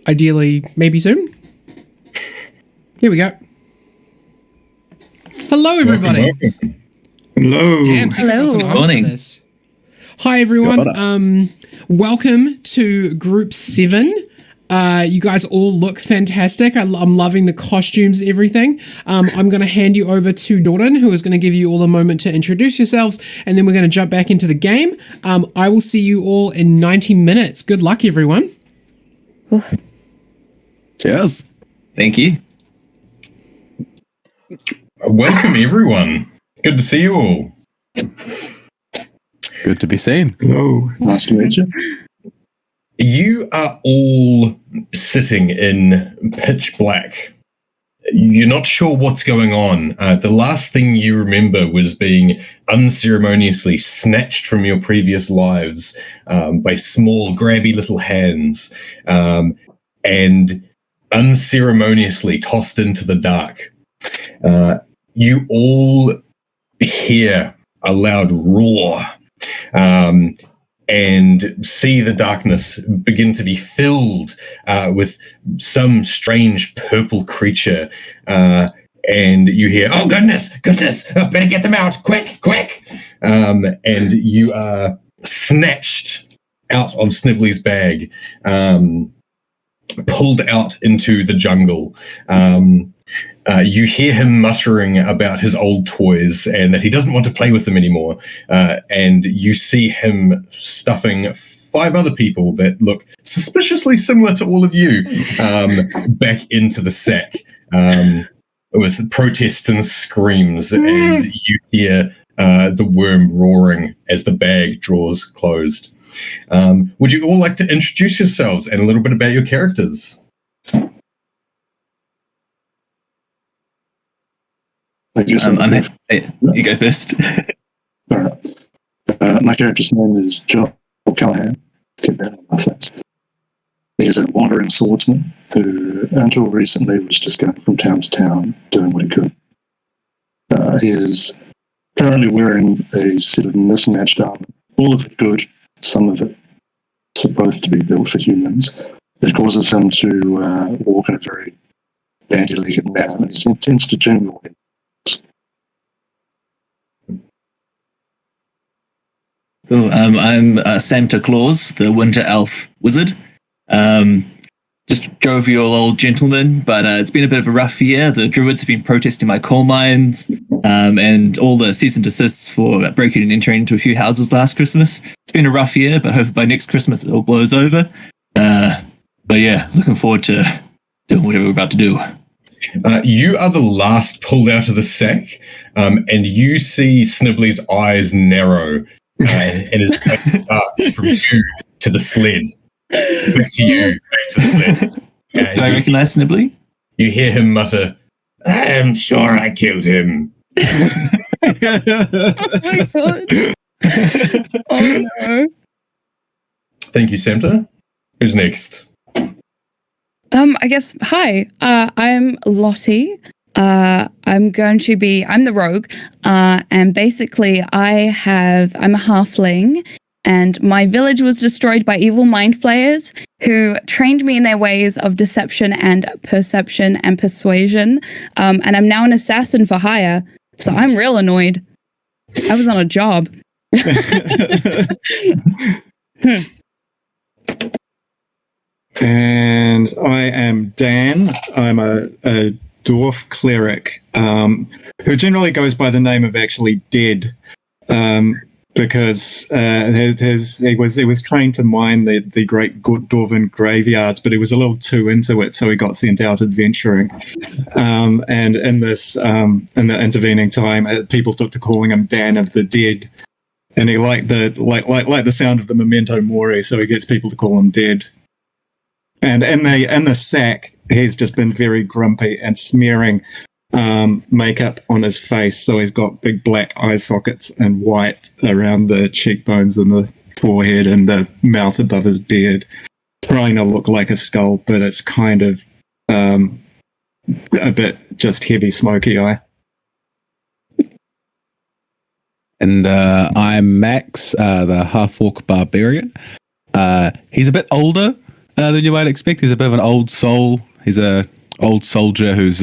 ideally, maybe soon. Here we go. Hello, everybody. Welcome. Hello. Damn, so Hello. Good morning. This. Hi, everyone. Welcome to Group 7. You guys all look fantastic. I'm loving the costumes and everything. I'm going to hand you over to Jordan, who is going to give you all a moment to introduce yourselves, and then we're going to jump back into the game. I will see you all in 90 minutes. Good luck, everyone. Cheers. Thank you. Welcome, everyone. Good to see you all. Good to be seen. Hello. Nice to meet you. You are all sitting in pitch black. You're not sure what's going on. The last thing you remember was being unceremoniously snatched from your previous lives by small, grabby little hands and unceremoniously tossed into the dark. You all hear a loud roar and see the darkness begin to be filled with some strange purple creature. And you hear, oh, goodness, better get them out, quick. And you are snatched out of Snibbly's bag, pulled out into the jungle. You hear him muttering about his old toys and that he doesn't want to play with them anymore. And you see him stuffing 5 other people that look suspiciously similar to all of you back into the sack with protests and screams as you hear the worm roaring as the bag draws closed. Would you all like to introduce yourselves and a little bit about your characters? I guess you go first. All right. My character's name is Joel Callahan. Get that on my face. He's a wandering swordsman who, until recently, was just going from town to town doing what he could. He is currently wearing a set of mismatched armor, all of it good, some of it supposed to be built for humans. It causes him to walk in a very bandy-legged manner, and he tends to jingle. Cool. I'm Santa Claus, the Winter Elf Wizard. Just jovial old gentleman, but it's been a bit of a rough year. The druids have been protesting my coal mines, and all the cease and desists for breaking and entering into a few houses last Christmas. It's been a rough year, but hopefully by next Christmas it all blows over. But yeah, looking forward to doing whatever we're about to do. You are the last pulled out of the sack, and you see Snibbly's eyes narrow. And his face starts from you to the sled. Back to you, back to the sled. Do I recognize Snibbly? You hear him mutter, I am sure I killed him. Oh my god. Oh no. Thank you, Samta. Who's next? I guess, hi, I'm Lottie. I'm the rogue, and basically I'm a halfling, and my village was destroyed by evil mind flayers who trained me in their ways of deception and perception and persuasion, and I'm now an assassin for hire, so I'm real annoyed. I was on a job. And I am Dan. I'm a dwarf cleric who generally goes by the name of actually Dead, because he was trained to mine the great dwarven graveyards, but he was a little too into it, so he got sent out adventuring. And in the intervening time, people took to calling him Dan of the Dead, and he liked the sound of the memento mori, so he gets people to call him Dead. And in the sack, he's just been very grumpy and smearing makeup on his face. So he's got big black eye sockets and white around the cheekbones and the forehead and the mouth above his beard, trying to look like a skull, but it's kind of a bit just heavy smoky eye. And I'm Max, the half-orc barbarian. He's a bit older than you might expect. He's a bit of an old soul. He's a old soldier who's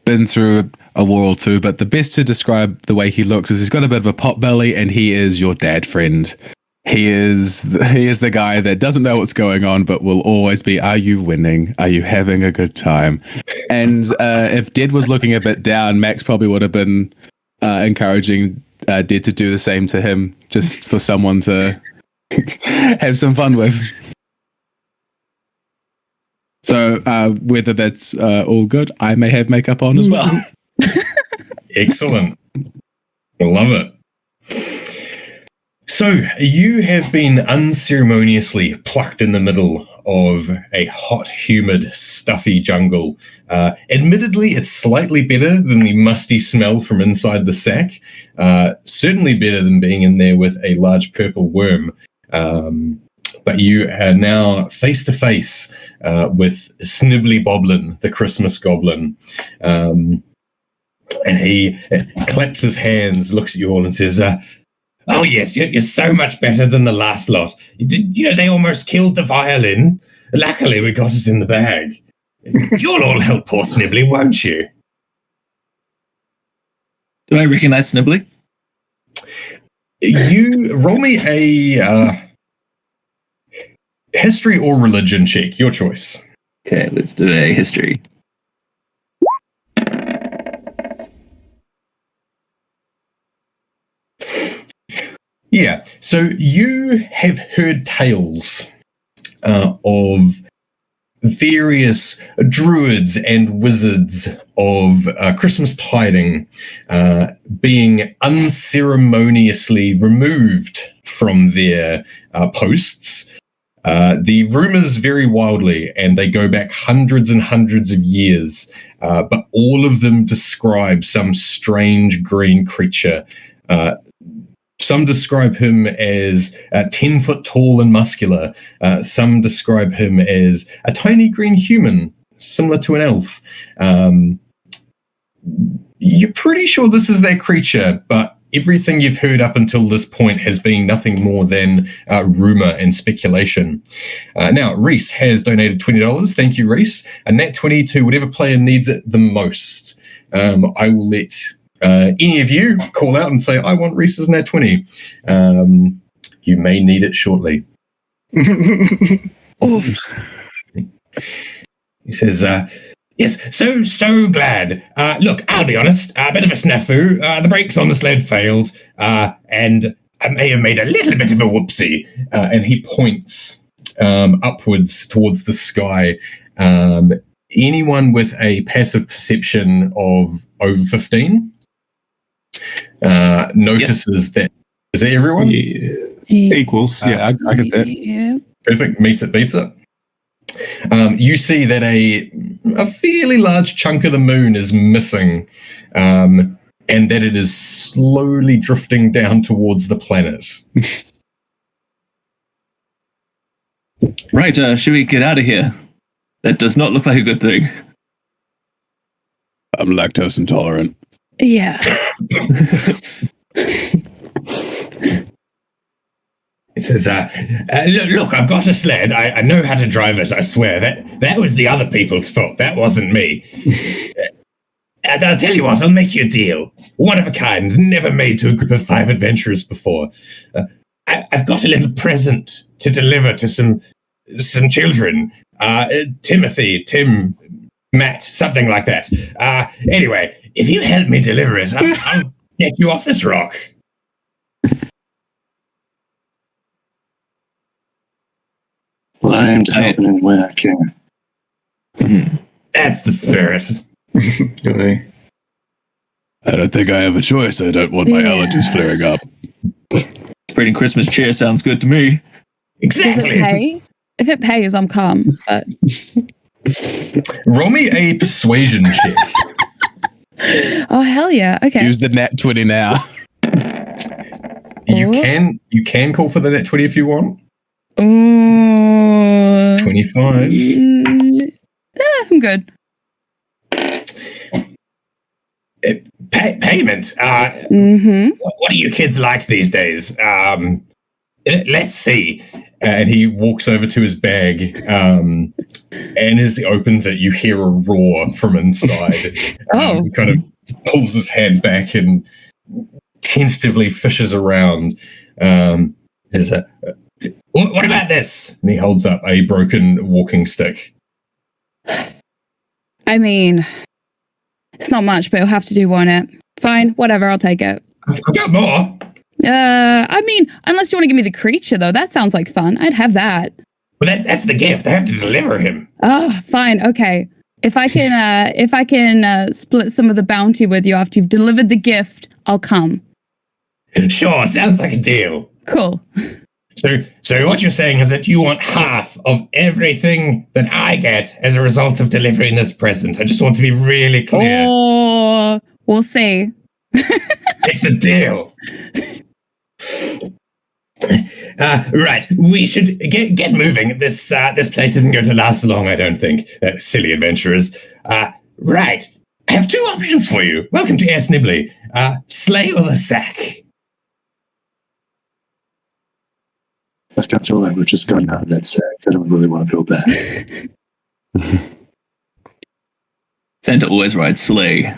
been through a war or two. But the best to describe the way he looks is he's got a bit of a pot belly, and he is your dad friend. He is the guy that doesn't know what's going on, but will always be, are you winning? Are you having a good time? And if Dead was looking a bit down, Max probably would have been encouraging Dead to do the same to him, just for someone to have some fun with. So whether that's all good, I may have makeup on as well. Excellent. I love it. So you have been unceremoniously plucked in the middle of a hot, humid, stuffy jungle. Admittedly, it's slightly better than the musty smell from inside the sack. Certainly better than being in there with a large purple worm. But you are now face to face with Snibbly Boblin, the Christmas goblin. And he claps his hands, looks at you all and says, oh, yes, you're so much better than the last lot. They almost killed the violin. Luckily, we got it in the bag. You'll all help poor Snibbly, won't you? Do I recognize Snibbly? You roll me a history or religion check, your choice. Okay, let's do a history. Yeah, so you have heard tales of various druids and wizards of Christmas tiding being unceremoniously removed from their posts. The rumors vary wildly, and they go back hundreds and hundreds of years, but all of them describe some strange green creature. Some describe him as 10 foot tall and muscular. Some describe him as a tiny green human, similar to an elf. You're pretty sure this is their creature, but everything you've heard up until this point has been nothing more than rumor and speculation. Now, Rhys has donated $20. Thank you, Rhys. A nat 20 to whatever player needs it the most. I will let any of you call out and say, I want Rhys's nat 20. You may need it shortly. Oof. He says, yes, so glad. Look, I'll be honest, a bit of a snafu. The brakes on the sled failed, and I may have made a little bit of a whoopsie. And he points upwards towards the sky. Anyone with a passive perception of over 15 notices that. Is it everyone? Yeah. Equals. Yeah, I get that. Yeah. Perfect. Meets it, beats it. You see that a fairly large chunk of the moon is missing, and that it is slowly drifting down towards the planet. Right, should we get out of here? That does not look like a good thing. I'm lactose intolerant. Yeah. He says, look, I've got a sled. I know how to drive it, I swear. That was the other people's fault. That wasn't me. And I'll tell you what, I'll make you a deal. One of a kind, never made to a group of 5 adventurers before. I've got a little present to deliver to some children. Timothy, Tim, Matt, something like that. Anyway, if you help me deliver it, I'll get you off this rock. Well, I am to help in any way I can. That's the spirit. Really. I don't think I have a choice. I don't want my allergies flaring up. Spreading Christmas cheer sounds good to me. Does Exactly. it pay? If it pays, I'm calm. But Roll me a persuasion check. oh hell yeah! Okay. Use the nat 20 now. You can call for the net 20 if you want. Ooh. 25. I'm good. Payment. Mm-hmm. What are you kids like these days? let's see. And he walks over to his bag, and as he opens it, you hear a roar from inside. Oh. He kind of pulls his hand back and tentatively fishes around. What about this? And he holds up a broken walking stick. I mean, it's not much, but it'll have to do, won't it? Fine, whatever, I'll take it. I've got more. I mean, unless you want to give me the creature, though, that sounds like fun. I'd have that. Well, that's the gift. I have to deliver him. Oh, fine, okay. If I can split some of the bounty with you after you've delivered the gift, I'll come. Sure, sounds like a deal. Cool. So what you're saying is that you want half of everything that I get as a result of delivering this present. I just want to be really clear. Oh, we'll see. It's a deal. Right, we should get moving. This place isn't going to last long, I don't think. Silly adventurers. Right, I have two options for you. Welcome to Air Snibbly. Slay or the sack? I can't feel like we've just gotten out of that sack. I don't really want to go back. Santa always rides sleigh.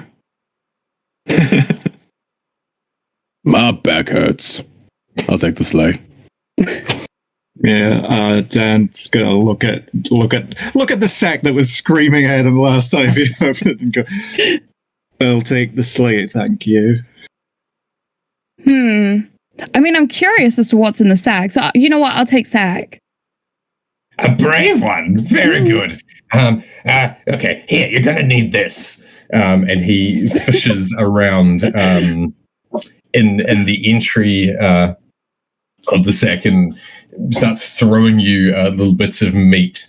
My back hurts. I'll take the sleigh. Yeah, Dan's gonna look at the sack that was screaming at him last time he opened it and go, I'll take the sleigh, thank you. I mean, I'm curious as to what's in the sack. So, you know what? I'll take sack. A brave one. Very good. Okay, here, you're going to need this. And he fishes around in the entry of the sack and starts throwing you little bits of meat.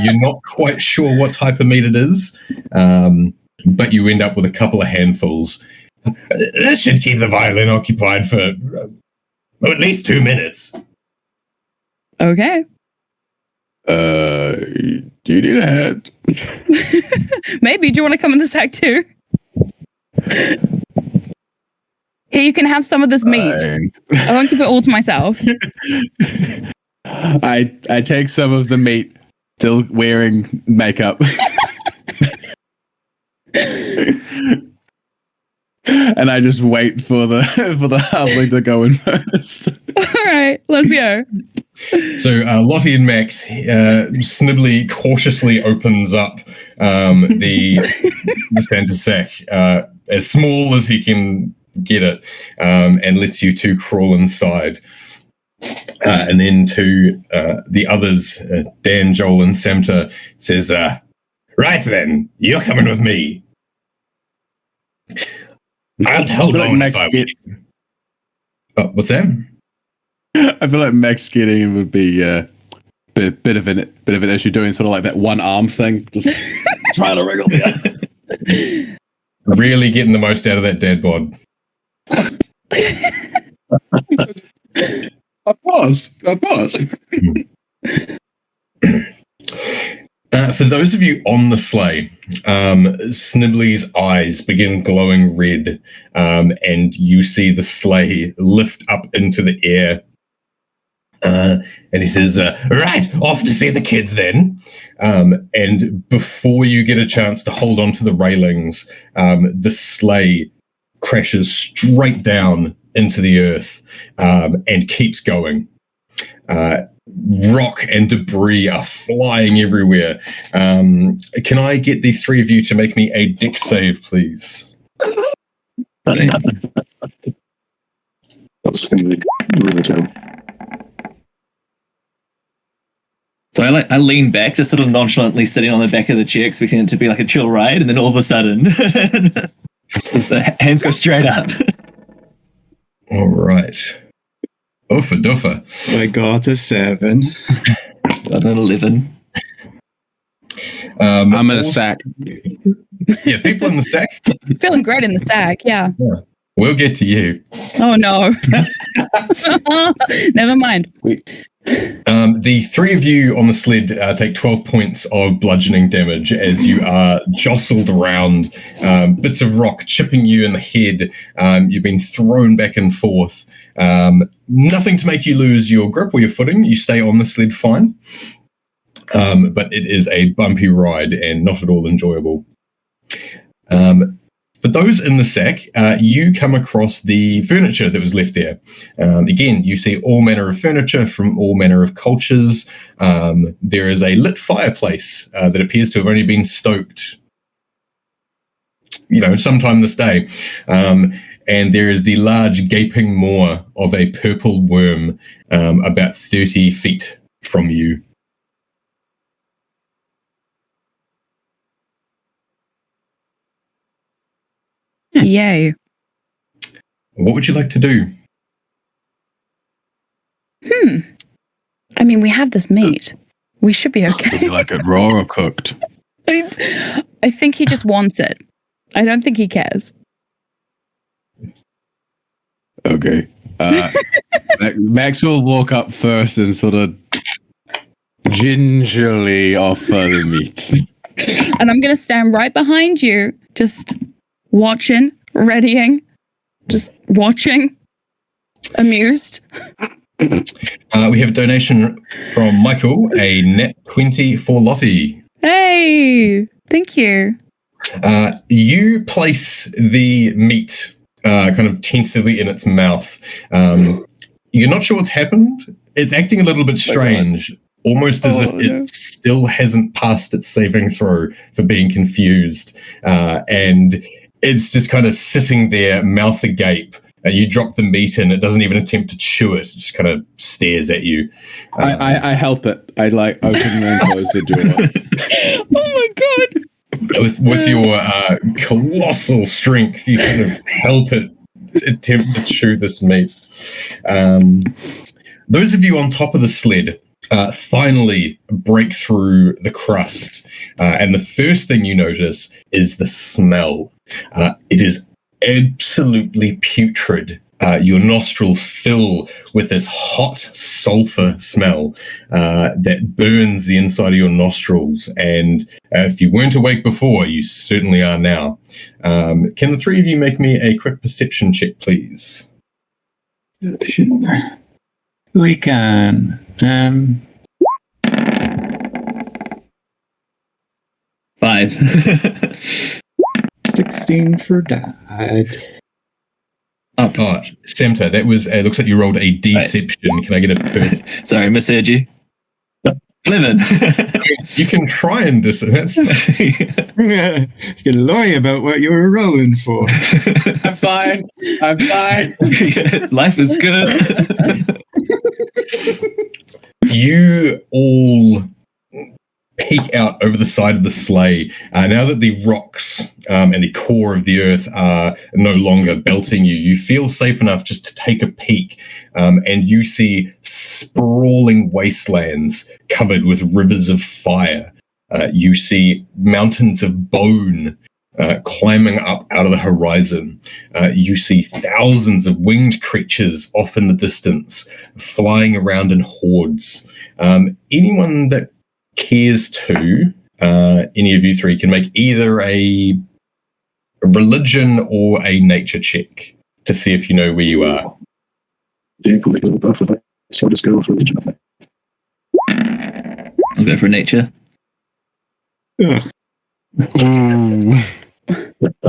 You're not quite sure what type of meat it is, but you end up with a couple of handfuls. This should keep the violin occupied for at least 2 minutes. Okay. Do you need a hat? Maybe. Do you want to come in the sack too? Here, you can have some of this meat. I won't keep it all to myself. I take some of the meat, still wearing makeup. And I just wait for the halfling to go in first. All right, let's go. So Lottie and Max, Snibbly cautiously opens up the Santa sack as small as he can get it, and lets you two crawl inside. And then to the others, Dan, Joel, and Samta says, right then, you're coming with me. I'd hold on Max if I were you. What's that? I feel like Max getting him would be bit of an issue, doing sort of like that one arm thing, just trying to wriggle the other. Really getting the most out of that dad bod. Of course. For those of you on the sleigh, Snibbly's eyes begin glowing red, and you see the sleigh lift up into the air. And he says, right, off to see the kids then. And before you get a chance to hold on to the railings, the sleigh crashes straight down into the earth and keeps going. Rock and debris are flying everywhere. Can I get the three of you to make me a dex save, please? That's going to be really terrible. So I lean back, just sort of nonchalantly sitting on the back of the chair, expecting it to be like a chill ride, and then all of a sudden, so hands go straight up. All right. Uffa duffa. I got a 7. Got an 11. I'm in a sack. Yeah, people in the sack. Feeling great in the sack, yeah. We'll get to you. Oh, no. Never mind. The three of you on the sled take 12 points of bludgeoning damage as you are jostled around, bits of rock chipping you in the head. You've been thrown back and forth. Nothing to make you lose your grip or your footing. You stay on the sled fine. But it is a bumpy ride and not at all enjoyable. For those in the sack, you come across the furniture that was left there. Again, you see all manner of furniture from all manner of cultures. There is a lit fireplace that appears to have only been stoked, sometime this day. And there is the large gaping maw of a purple worm about 30 feet from you. Yay. What would you like to do? I mean, we have this meat. We should be okay. Would you like it raw or cooked? I think he just wants it. I don't think he cares. Okay. Max will walk up first and sort of gingerly offer the meat. And I'm going to stand right behind you, just watching, readying, just watching, amused. We have a donation from Michael, a net 20 for Lottie. Hey, thank you. You place the meat kind of tentatively in its mouth. You're not sure what's happened. It's acting a little bit strange, almost as if it still hasn't passed its saving throw for being confused. And it's just kind of sitting there, mouth agape. You drop the meat in, it doesn't even attempt to chew it. It just kind of stares at you. I help it. I open and close the door. Oh my God. With your colossal strength, you kind of help it attempt to chew this meat. Those of you on top of the sled finally break through the crust. And the first thing you notice is the smell. It is absolutely putrid. Your nostrils fill with this hot sulfur smell that burns the inside of your nostrils. And if you weren't awake before, you certainly are now. Can the three of you make me a quick perception check, please? We can. 5. 16 for that. Oh, Samta, that was, looks like you rolled a deception. Right. Can I get a person? Sorry, misheard you. 11. You can try and that's You can lie about what you were rolling for. I'm fine. Life is good. You all peek out over the side of the sleigh. Now that the rocks and the core of the earth are no longer belting you, you feel safe enough just to take a peek, and you see sprawling wastelands covered with rivers of fire. You see mountains of bone climbing up out of the horizon. You see thousands of winged creatures off in the distance, flying around in hordes. Anyone that cares to, any of you three can make either a religion or a nature check to see if you know where you are. So I'll just go for religion, I think. I'll go for nature.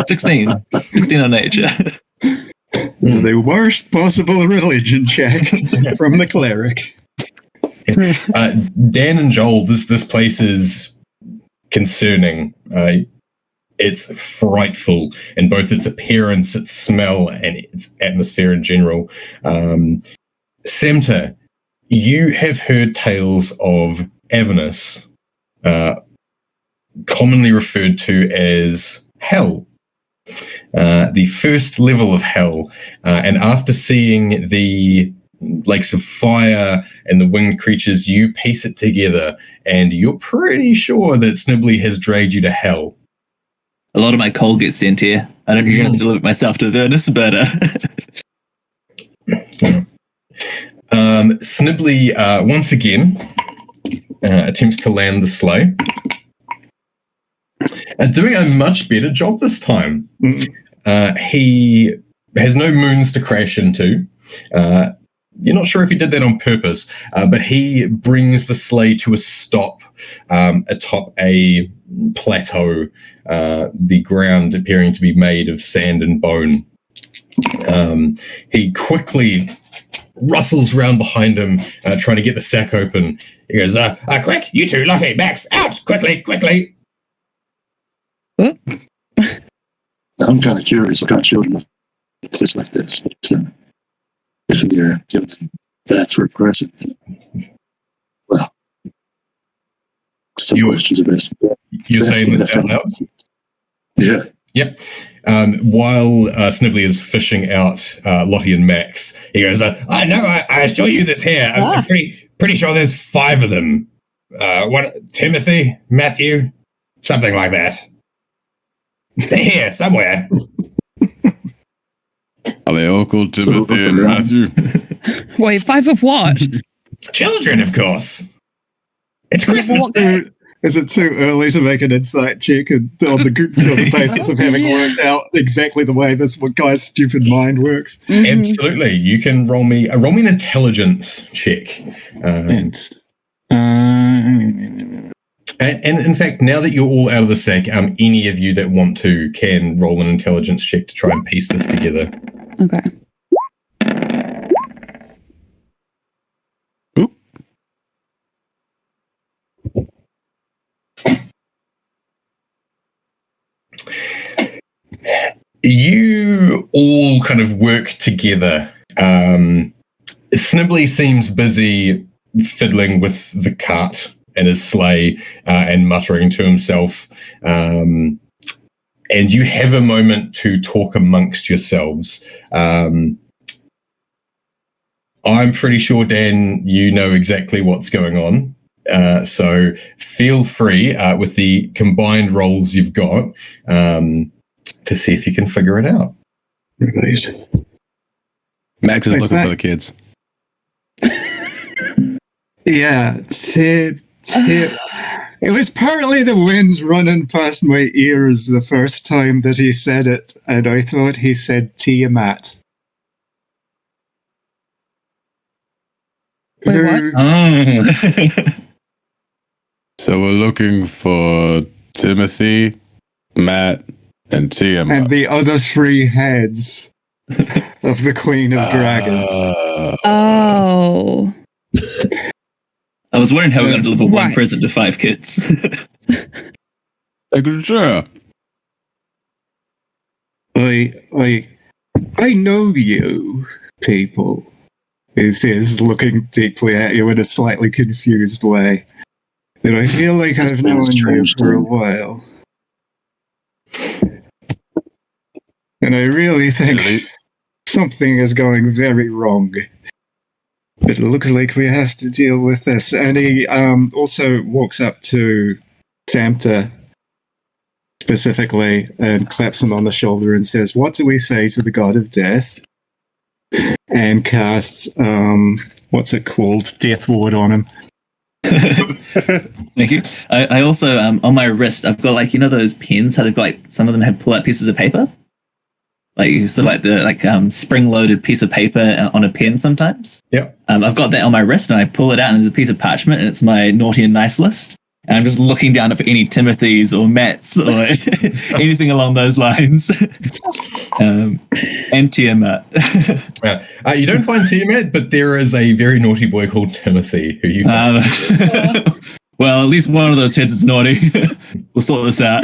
16. 16 on nature. The worst possible religion check from the cleric. Dan and Joel, this place is concerning. It's frightful in both its appearance, its smell, and its atmosphere in general. Semter, you have heard tales of Avernus, commonly referred to as hell, the first level of hell. And after seeing the lakes of fire and the winged creatures, you piece it together, and you're pretty sure that Snibbly has dragged you to hell. A lot of my coal gets sent here. I don't usually deliver it myself to Avernus, but Snibbly once again attempts to land the sleigh, doing a much better job this time. He has no moons to crash into. You're not sure if he did that on purpose, but he brings the sleigh to a stop atop a plateau, the ground appearing to be made of sand and bone. He quickly rustles round behind him, trying to get the sack open. He goes, quick, you two, Lottie, Max, out, quickly. I'm kind of curious what kind of children have kids like this. If you're giving them that for a present, well, some questions are best. You're saying this out loud? Yeah. Yep. While Snibbly is fishing out Lottie and Max, he goes, I know, I assure you this here. I'm pretty sure there's 5 of them. What, Timothy, Matthew, something like that. They're here somewhere. Are they all called Timothy and Matthew? Wait, 5 of what? Children, of course. It's Christmas Day. Is it too early to make an insight check on the basis of having worked out exactly the way this guy's stupid mind works? Mm-hmm. Absolutely. You can roll me an intelligence check. And in fact, now that you're all out of the sack, any of you that want to can roll an intelligence check to try and piece this together. Okay. Oop. You all kind of work together. Snibbly seems busy fiddling with the cart and his sleigh and muttering to himself. And you have a moment to talk amongst yourselves. I'm pretty sure, Dan, you know exactly what's going on. So feel free with the combined roles you've got to see if you can figure it out. Right. Max is looking for the kids. Yeah, it was partly the wind running past my ears the first time that he said it, and I thought he said Tiamat. Wait, what? Oh. So we're looking for Timothy, Matt, and Tiamat. And the other 3 heads of the Queen of Dragons. Oh. I was wondering how we're going to deliver one Right. present to 5 kids. Sure. I know you, people. He says, looking deeply at you in a slightly confused way. And I feel like It's I've been a known you strange for a time. while. And I really think something is going very wrong. But it looks like we have to deal with this. And he also walks up to Samta specifically and claps him on the shoulder and says, "What do we say to the god of death?" And casts, what's it called? Death ward on him. Thank you. I also, on my wrist, I've got those pens, how they've got some of them have pull-out pieces of paper. The spring-loaded piece of paper on a pen sometimes. Yep. I've got that on my wrist and I pull it out and there's a piece of parchment and it's my naughty and nice list. And I'm just looking down for any Timothys or Matts or anything along those lines. And Tiamat. You don't find Tiamat, but there is a very naughty boy called Timothy who you find. Well, at least one of those heads is naughty. We'll sort this out.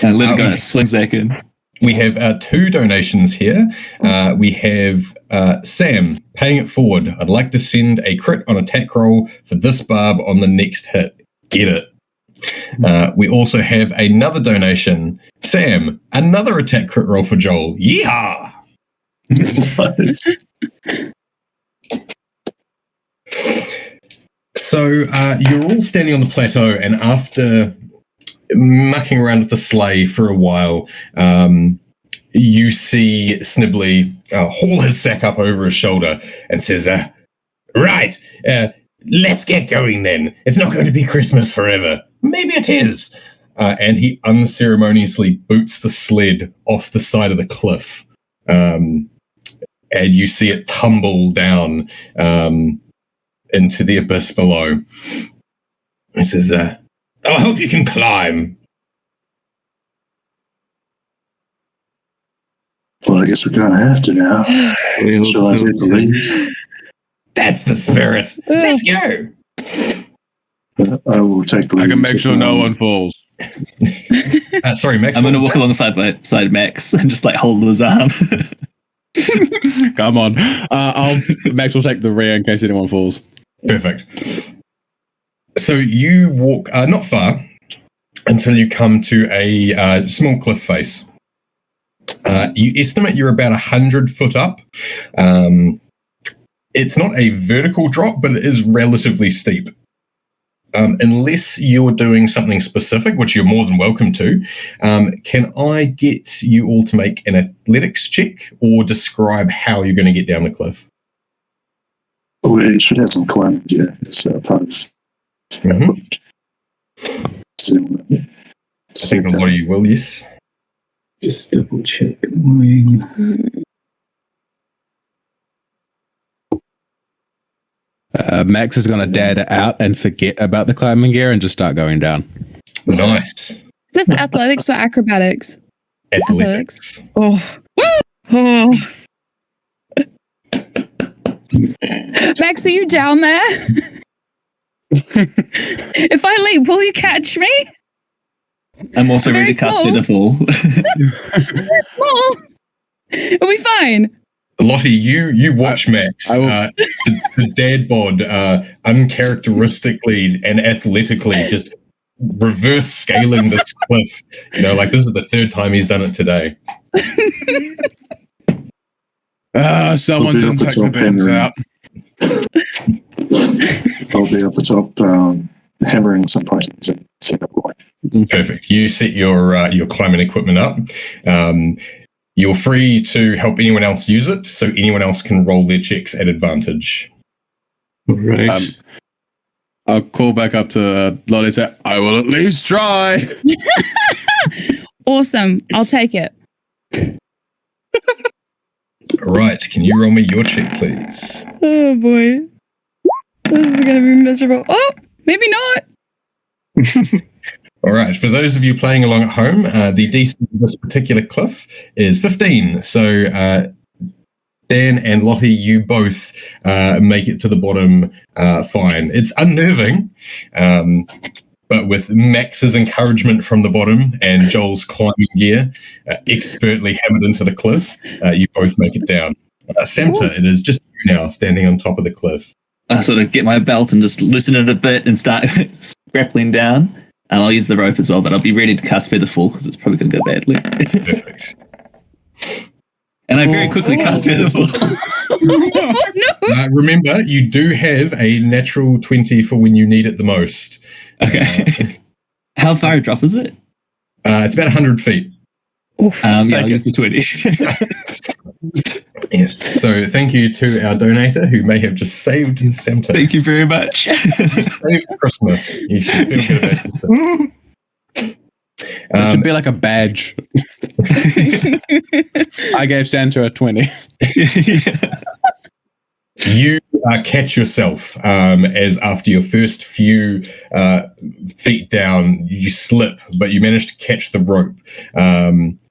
And let it go and it swings back in. We have 2 donations here. We have Sam paying it forward. I'd like to send a crit on attack roll for this barb on the next hit. Get it. We also have another donation. Sam, another attack crit roll for Joel. Yeehaw! So you're all standing on the plateau, and after mucking around with the sleigh for a while, you see Snibbly haul his sack up over his shoulder and says, right, let's get going then. It's not going to be Christmas forever. Maybe it is. And he unceremoniously boots the sled off the side of the cliff. and you see it tumble down into the abyss below. It says, I hope you can climb. Well, I guess we kind of have to now. Shall I take the lead? That's the spirit. Let's go. I will take the lead. I can make sure no one falls. Sorry, Max. I'm going to walk alongside Max and just like hold his arm. Come on. Max will take the rear in case anyone falls. Perfect. So you walk not far until you come to a small cliff face. You estimate you're about 100 foot up. It's not a vertical drop, but it is relatively steep. Unless you're doing something specific, which you're more than welcome to, can I get you all to make an athletics check or describe how you're going to get down the cliff? We should have some climbing gear as part of. Signal, what do you will, yes? Just double check. Max is going to dad it out and forget about the climbing gear and just start going down. Nice. Is this athletics or acrobatics? Athletics. Oh. Oh. Max, are you down there? If I leap, will you catch me? I'm also ready to cast Pitiful. Small. Are we fine? Lottie, you watch Max, the dad bod, uncharacteristically and athletically just reverse scaling this cliff. Like this is the third time he's done it today. Someone didn't take the bins out. I'll be at the top, hammering some points and set up line. Perfect. You set your climbing equipment up. You're free to help anyone else use it, so anyone else can roll their checks at advantage. Right. I'll call back up to Lottie and say, I will at least try. Awesome. I'll take it. Right. Can you roll me your check, please? Oh, boy. This is going to be miserable. Oh, maybe not. All right. For those of you playing along at home, the DC of this particular cliff is 15. So Dan and Lottie, you both make it to the bottom fine. It's unnerving, but with Max's encouragement from the bottom and Joel's climbing gear expertly hammered into the cliff, you both make it down. Samta, it is just you now standing on top of the cliff. I sort of get my belt and just loosen it a bit and start grappling down. And I'll use the rope as well, but I'll be ready to cast Featherfall because it's probably going to go badly. Perfect. And I very quickly cast Featherfall. No. Remember, you do have a natural 20 for when you need it the most. Okay. How far a drop is it? It's about 100 feet. Oof, I'll use the 20. Yes. So thank you to our donator who may have just saved Samta. Thank you very much. You saved Christmas. You should feel good about yourself. It should be like a badge. I gave Santa a 20. You catch yourself as after your first few feet down, you slip, but you manage to catch the rope.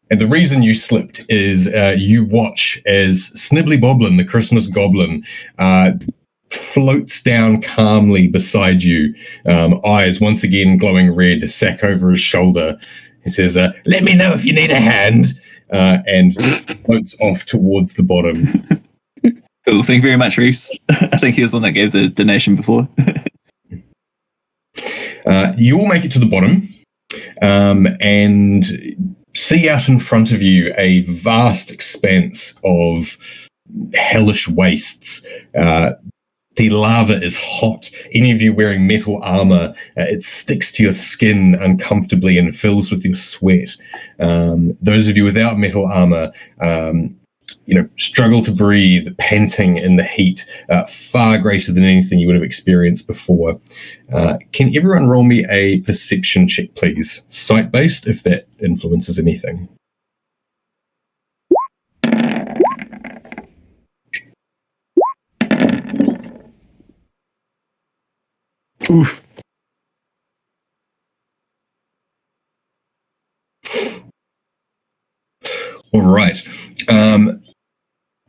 And the reason you slipped is you watch as Snibbly Boblin, the Christmas goblin, floats down calmly beside you, eyes once again glowing red, sack over his shoulder. He says, let me know if you need a hand, and floats off towards the bottom. Cool. Thank you very much, Rhys. I think he was the one that gave the donation before. You all make it to the bottom, and see out in front of you a vast expanse of hellish wastes. The lava is hot. Any of you wearing metal armor, it sticks to your skin uncomfortably and fills with your sweat. Those of you without metal armor, struggle to breathe, panting in the heat, far greater than anything you would have experienced before. Can everyone roll me a perception check, please? Sight-based, if that influences anything. Oof. All right.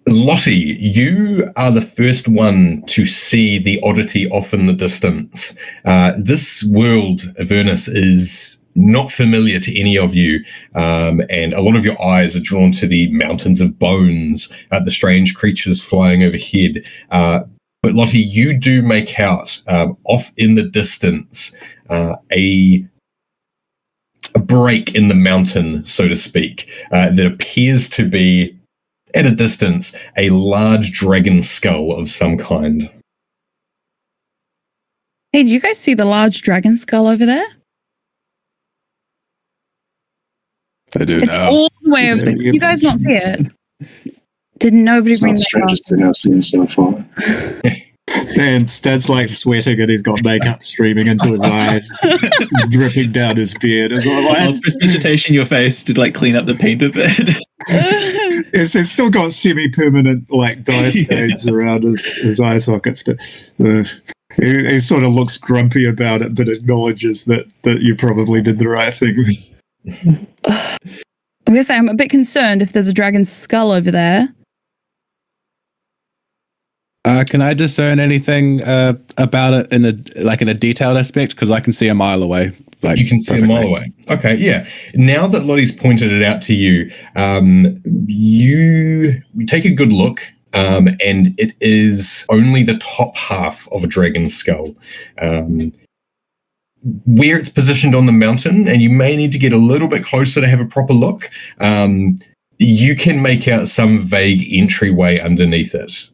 Lottie, you are the first one to see the oddity off in the distance. This world, Avernus, is not familiar to any of you, and a lot of your eyes are drawn to the mountains of bones, the strange creatures flying overhead. But Lottie, you do make out off in the distance a break in the mountain, so to speak, that appears to be, at a distance, a large dragon skull of some kind. Hey, do you guys see the large dragon skull over there? I do It's now. all the way over there. You guys not see it? Did nobody It's bring not the that strangest thing I've seen so far. Dad's like sweating and he's got makeup streaming into his eyes, dripping down his beard. It's like, I'll prestidigitation your face to like clean up the paint a bit. it's still got semi-permanent like dye stains around his eye sockets, but he sort of looks grumpy about it, but acknowledges that you probably did the right thing. I'm gonna say I'm a bit concerned if there's a dragon's skull over there. Can I discern anything about it in a detailed aspect? Because I can see a mile away. Like, You can see perfectly. a mile away. Okay, yeah. Now that Lottie's pointed it out to you, you take a good look, and it is only the top half of a dragon skull. Where it's positioned on the mountain, and you may need to get a little bit closer to have a proper look, you can make out some vague entryway underneath it.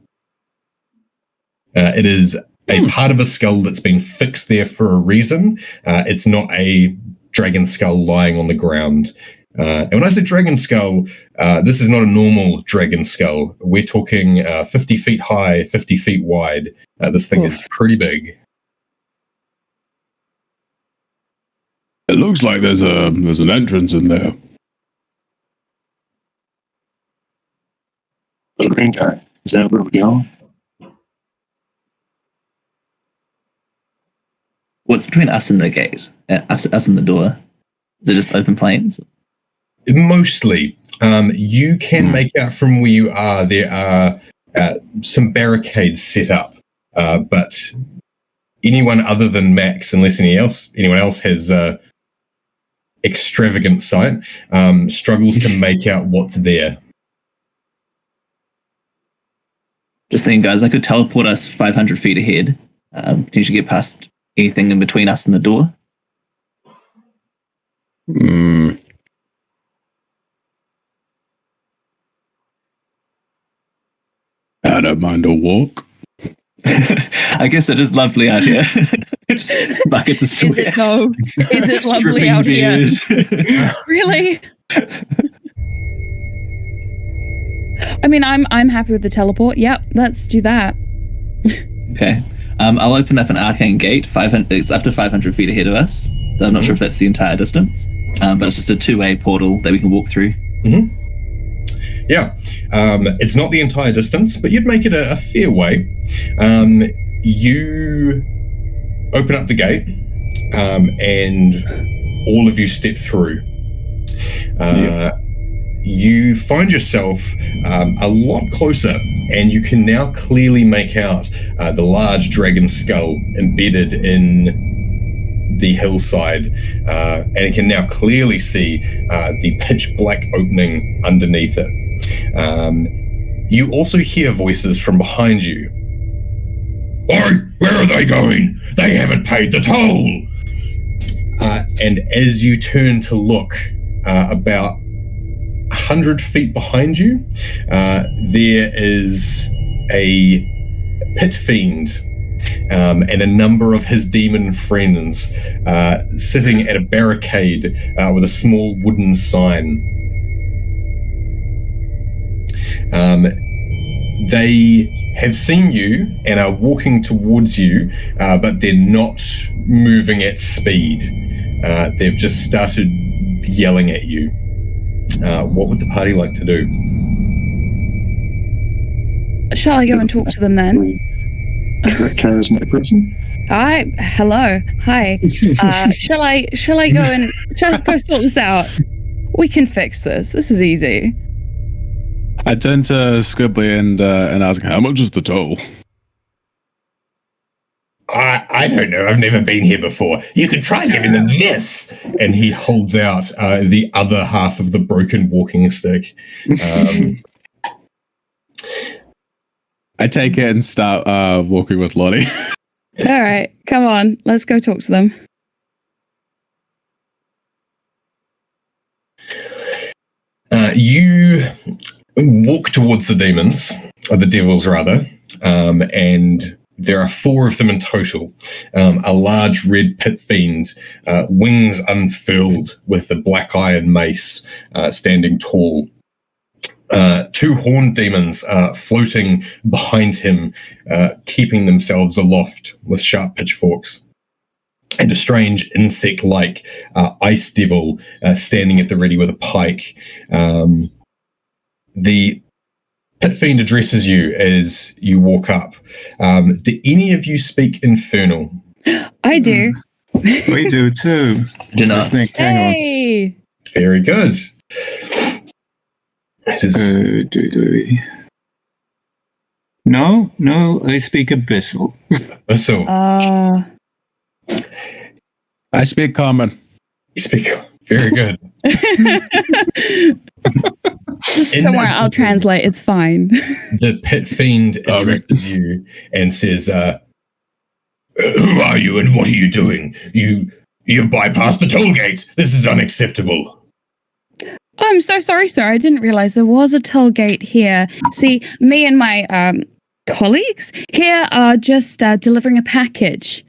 It is a part of a skull that's been fixed there for a reason. It's not a dragon skull lying on the ground. And when I say dragon skull, this is not a normal dragon skull. We're talking 50 feet high, 50 feet wide. This thing is pretty big. It looks like there's an entrance in there. The green guy, is that where we're going? What's between us and the gate? Us and the door? Is it just open plains? Mostly. You can make out from where you are, there are some barricades set up. But anyone other than Max, unless anyone else has extravagant sight, struggles to make out what's there. Just thinking, guys, I could teleport us 500 feet ahead. Potentially get past anything in between us and the door. I don't mind a walk. I guess it is lovely out here. Just buckets of sweat. Is it lovely Dripping out beard. here? Really? I mean, I'm happy with the teleport. Yep, let's do that. Okay. I'll open up an arcane gate. 500. It's up to 500 feet ahead of us. So I'm not sure if that's the entire distance. But it's just a two-way portal that we can walk through. Mm-hmm. Yeah. It's not the entire distance, but you'd make it a fair way. You open up the gate, and all of you step through. You find yourself a lot closer, and you can now clearly make out the large dragon skull embedded in the hillside, and you can now clearly see the pitch black opening underneath it. You also hear voices from behind you. "Oi, where are they going? They haven't paid the toll!" And as you turn to look, about 100 feet behind you, there is a pit fiend and a number of his demon friends sitting at a barricade with a small wooden sign. They have seen you and are walking towards you, but they're not moving at speed. They've just started yelling at you. What would the party like to do? Shall I go and talk to them then? Charismatic person? Hello. Hi. Shall I go sort this out? We can fix this. This is easy. I turned to Squibbly and asked, how much is the toll? I don't know. I've never been here before. You could try giving them this. And he holds out the other half of the broken walking stick. I take it and start walking with Lottie. All right, come on. Let's go talk to them. You walk towards the demons, or the devils rather, and there are 4 of them in total. A large red pit fiend, wings unfurled with the black iron mace, standing tall. 2 horned demons floating behind him, keeping themselves aloft with sharp pitchforks. And a strange insect-like ice devil standing at the ready with a pike. The pit fiend addresses you as you walk up. Do any of you speak Infernal? I do. We do too. Do not. Hey! Very good. Do we? No, I speak Abyssal. Abyssal. I speak Common. You speak very good. Don't worry, I'll translate. It's fine. The pit fiend addresses you and says, "Who are you and what are you doing? You've bypassed the toll gate. This is unacceptable." I'm so sorry, sir. I didn't realize there was a toll gate here. See, me and my colleagues here are just delivering a package.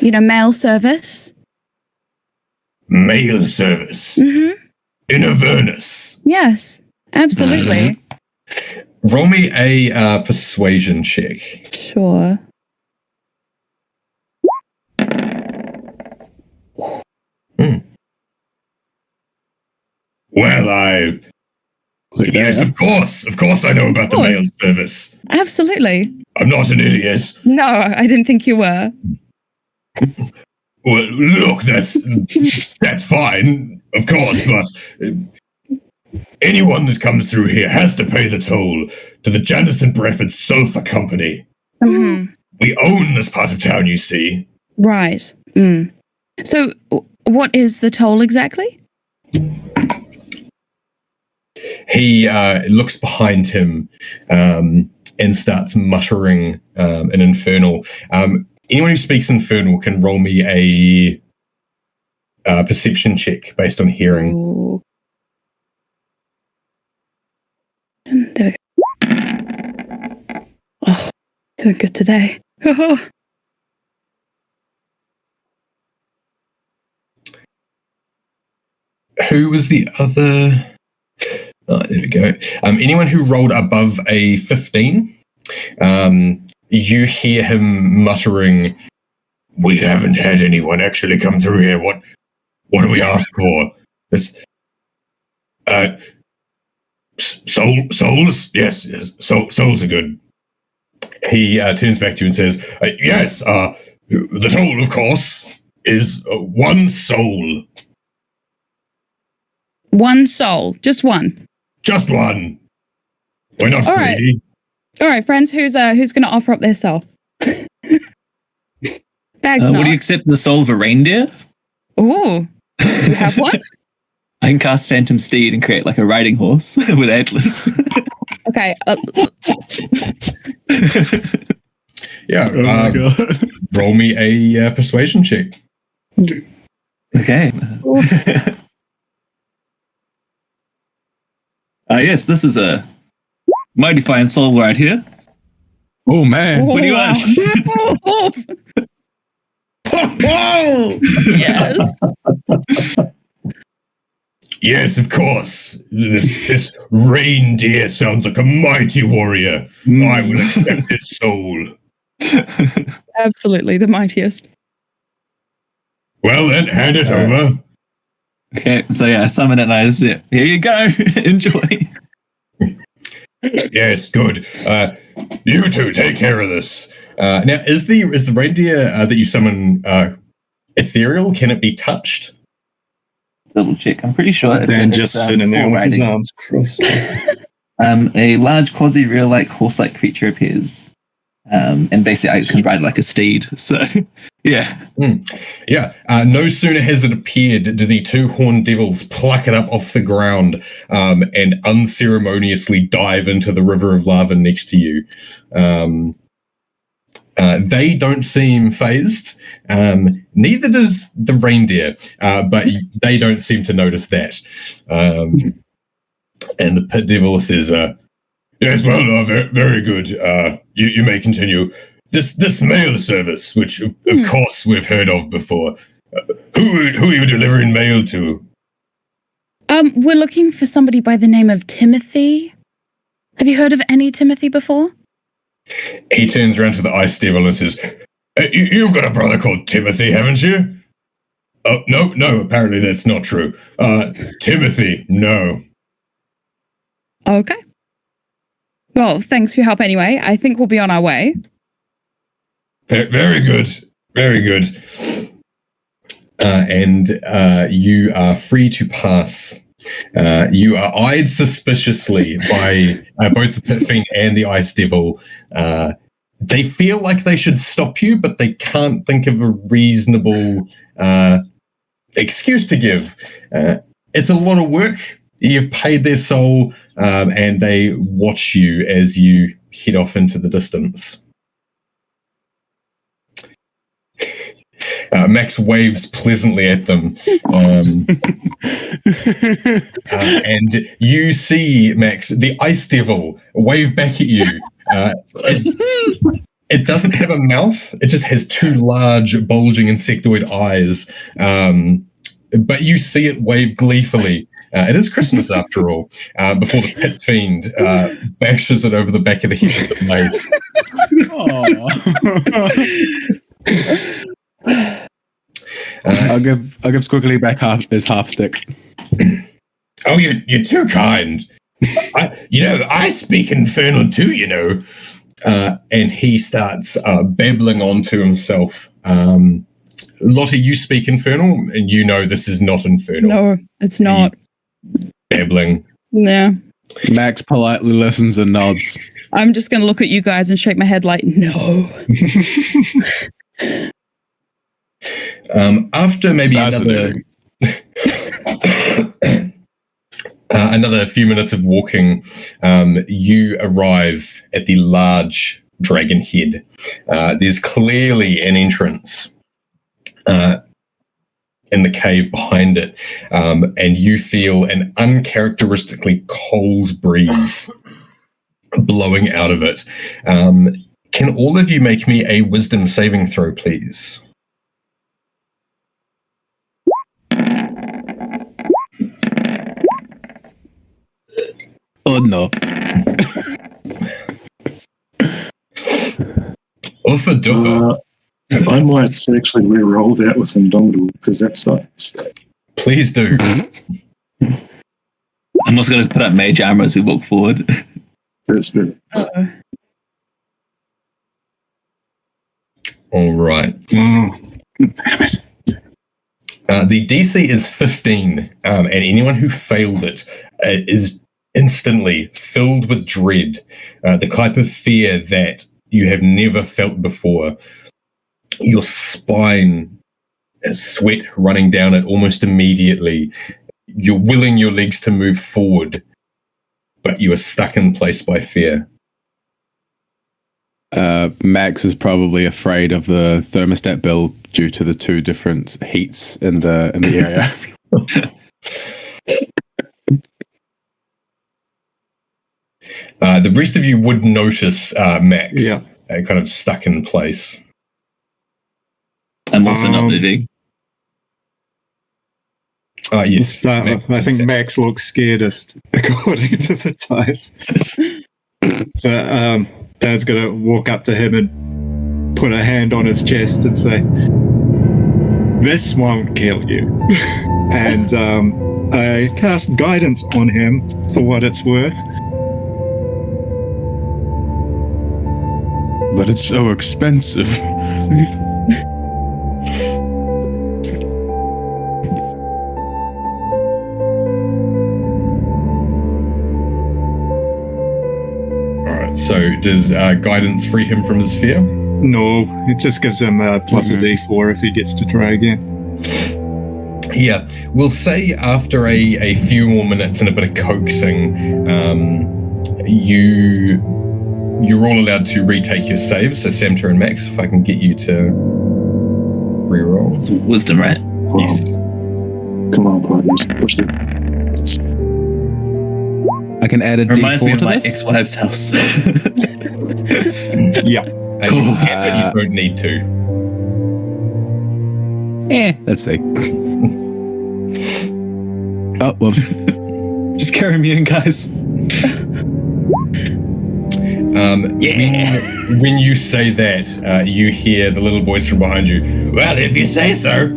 Mail service. Mail service. Mm-hmm. In Avernus. Yes, absolutely. Roll me a persuasion check. Sure. Well, yes, of course I know about the mail service. Absolutely. I'm not an idiot. No, I didn't think you were. Well, look, that's fine, of course, but anyone that comes through here has to pay the toll to the Janison Brefford Sulphur Company. Mm-hmm. We own this part of town, you see. Right. Mm. So, what is the toll exactly? He looks behind him and starts muttering an infernal. Anyone who speaks Infernal can roll me a perception check based on hearing. Ooh. There we go. Oh, doing good today. Who was the other? Oh, there we go. Anyone who rolled above a 15, you hear him muttering, "We haven't had anyone actually come through here. What do we ask for?" This, souls? Yes, souls are good. He turns back to you and says, "Yes, the toll, of course, is 1 soul." 1 soul, just 1. Just 1. We're not greedy. All right, friends, who's going to offer up their soul? Bags not. Would you accept the soul of a reindeer? Ooh, do you have one? I can cast Phantom Steed and create like a riding horse with antlers. Okay. Yeah. Oh my God. Roll me a persuasion check. Okay. Yes, this is a mighty fine soul right here. Oh, man. What do you want? Yes. Yes, of course. This reindeer sounds like a mighty warrior. I will accept his soul. Absolutely, the mightiest. Well then, hand it over. Okay, so yeah, I summon it and I just, here you go. Enjoy. Yes, good. You two take care of this. Now, is the reindeer that you summon ethereal? Can it be touched? Double check. I'm pretty sure Dan just sitting there with his riding. arms crossed. A large quasi-real-like horse-like creature appears. And basically I can ride like a steed. So, yeah. Yeah. No sooner has it appeared do the two horned devils pluck it up off the ground and unceremoniously dive into the river of lava next to you. They don't seem phased. Neither does the reindeer, but they don't seem to notice that. And the pit devil says, yes, well, very good. You may continue. This mail service, which of course we've heard of before. Who are you delivering mail to? We're looking for somebody by the name of Timothy. Have you heard of any Timothy before? He turns around to the ice devil and says, you've got a brother called Timothy, haven't you? Oh, no, apparently that's not true. Timothy, no. Okay. Well, thanks for your help anyway. I think we'll be on our way. Very good. Very good. And you are free to pass. You are eyed suspiciously by both the Pit Fiend and the Ice Devil. They feel like they should stop you, but they can't think of a reasonable excuse to give. It's a lot of work. You've paid their soul, and they watch you as you head off into the distance. Max waves pleasantly at them. And you see, Max, the Ice Devil wave back at you. It doesn't have a mouth. It just has two large, bulging insectoid eyes. But you see it wave gleefully. It is Christmas, after all, before the Pit Fiend bashes it over the back of the head with the mace. I'll give Squiggly back his half stick. Oh, you're too kind. I speak Infernal too, and he starts babbling on to himself. Lottie, you speak Infernal, and you know this is not Infernal. No, it's not. He's babbling. Yeah. Max politely listens and nods. I'm just going to look at you guys and shake my head like, no. After maybe another few minutes of walking, you arrive at the large dragon head. There's clearly an entrance in the cave behind it, and you feel an uncharacteristically cold breeze blowing out of it. Can all of you make me a wisdom saving throw, please? Oh no. Uffa duffa. I might actually re-roll that with Inaugural because that sucks. Please do. I'm also going to put up mage armor as we walk forward. That's good. All right. Oh, damn it. The DC is 15, and anyone who failed it is instantly filled with dread, the type of fear that you have never felt before. Your spine has sweat running down it almost immediately. You're willing your legs to move forward, but you are stuck in place by fear. Max is probably afraid of the thermostat bill due to the two different heats in the area. The rest of you would notice Max Yeah. kind of stuck in place. I'm also not moving. We'll Yes. start with, I think Max looks scaredest, according to the dice. So Dad's going to walk up to him and put a hand on his chest and say, "This won't kill you." And I cast guidance on him for what it's worth. But it's so expensive. Alright, so does guidance free him from his fear? No, it just gives him a plus a D4 if he gets to try again. Yeah, we'll say after a few more minutes and a bit of coaxing, you're all allowed to retake your saves. So Samter and Max, if I can get you to reroll. It's wisdom, right? Well, Yes. come on, partners. Push the. I can add a Reminds me D4 of to my this. ex-wife's house. Yeah. You don't need to. Let's see. Oh, whoops. Just carry me in, guys. When you say that, you hear the little voice from behind you. Well, if you say so.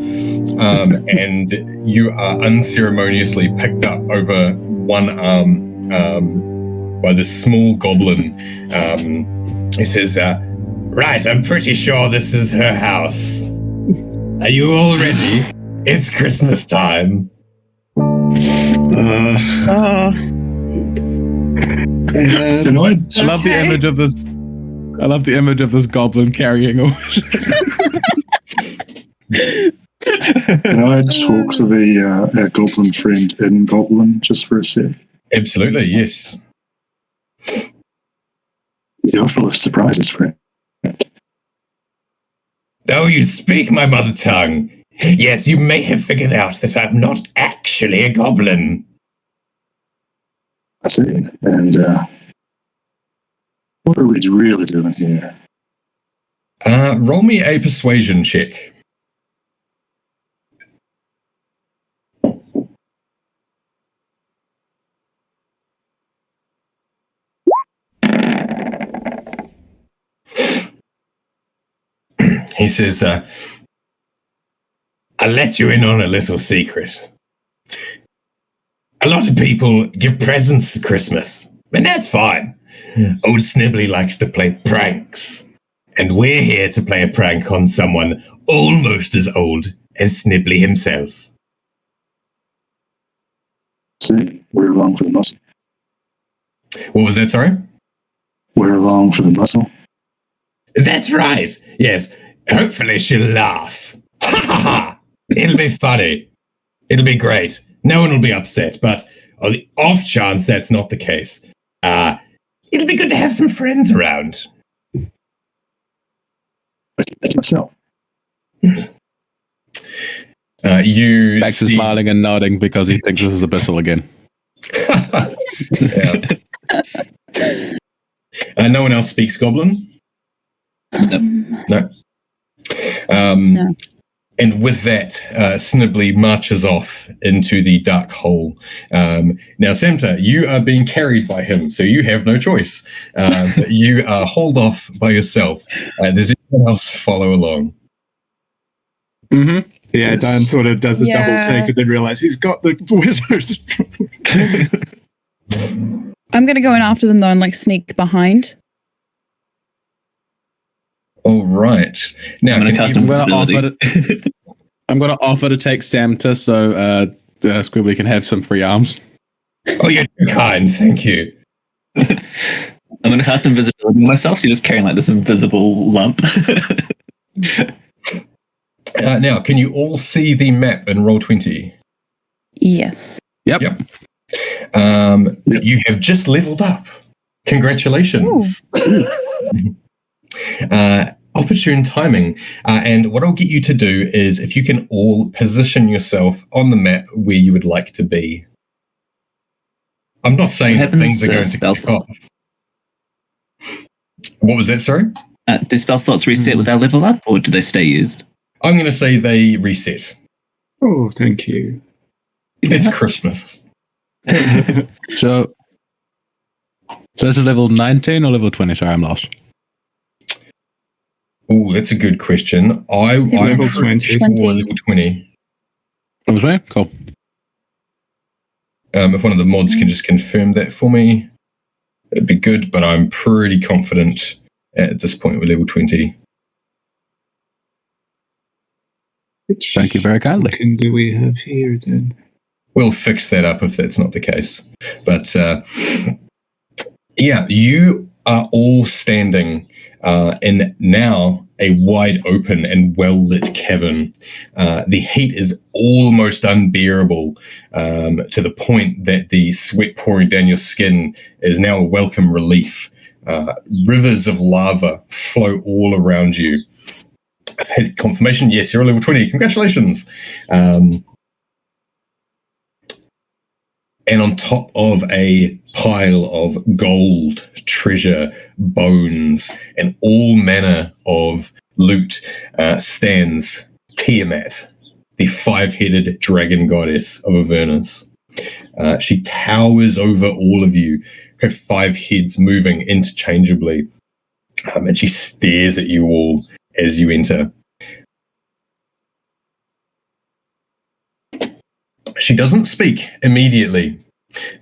And you are unceremoniously picked up over one arm by this small goblin. He says, right, I'm pretty sure this is her house. Are you all ready? It's Christmas time. Can I? I love the image of this. I love the image of this goblin carrying a Can I talk to the our goblin friend in Goblin just for a sec? Absolutely, yes. You're full of surprises, friend. Oh, you speak my mother tongue. Yes, you may have figured out that I'm not actually a goblin. I see. And what are we really doing here? Roll me a persuasion check. He says, I'll let you in on a little secret. A lot of people give presents at Christmas, and that's fine. Old Snibbly likes to play pranks, and we're here to play a prank on someone almost as old as Snibbly himself. See, we're along for the muscle. What was that, sorry? We're along for the muscle. That's right, yes. Hopefully she'll laugh. Ha ha ha! It'll be funny. It'll be great. No one will be upset, but on the off chance that's not the case, it'll be good to have some friends around. I can make myself. You Max is see- smiling and nodding because he thinks this is Abyssal again. Yeah. No one else speaks Goblin? No. No. And with that, Snibbly marches off into the dark hole. Now, Samta, you are being carried by him, so you have no choice. You are hauled off by yourself. Does anyone else follow along? Mm-hmm. Yeah, Dan sort of does a double take and then realize he's got the wizard. I'm going to go in after them though and like sneak behind. All right. Now, I'm going to cast invisibility. I'm going to offer to take Samta so Squibbly can have some free arms. Oh, you're too kind. Thank you. I'm going to cast invisibility on myself, so you're just carrying like this invisible lump. Now, can you all see the map in Roll20? Yes. Yep. You have just leveled up. Congratulations. Opportune timing. And what I'll get you to do is if you can all position yourself on the map where you would like to be. I'm not saying that things are going to spell kick off. slots? What was that, sorry? Do spell slots reset with our level up, or do they stay used? I'm going to say they reset. Oh, thank you. It's Christmas. So this is level 19 or level 20? Sorry, I'm lost. Oh, that's a good question. I'm level pretty 20. sure level 20. Level 20? Cool. If one of the mods can just confirm that for me, it'd be good, but I'm pretty confident at this point with level 20. Thank you very kindly. What do we have here then? We'll fix that up if that's not the case. But yeah, you are all standing in now a wide open and well-lit cavern. The heat is almost unbearable to the point that the sweat pouring down your skin is now a welcome relief. Rivers of lava flow all around you. I've had confirmation. Yes, you're a level 20. Congratulations. And on top of a pile of gold, treasure, bones, and all manner of loot stands Tiamat, the five-headed dragon goddess of Avernus. She towers over all of you, her five heads moving interchangeably, and she stares at you all as you enter. She doesn't speak immediately,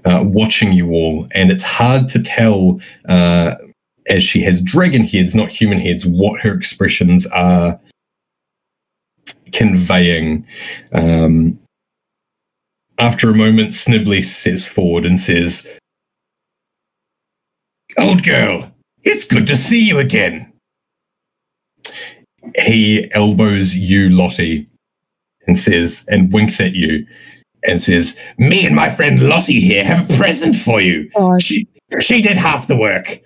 watching you all, and it's hard to tell, as she has dragon heads, not human heads, what her expressions are conveying. After a moment, Snibbly steps forward and says, "Old girl, it's good to see you again." He elbows you, Lottie, and says, and winks at you, and says, "Me and my friend Lottie here have a present for you. She did half the work.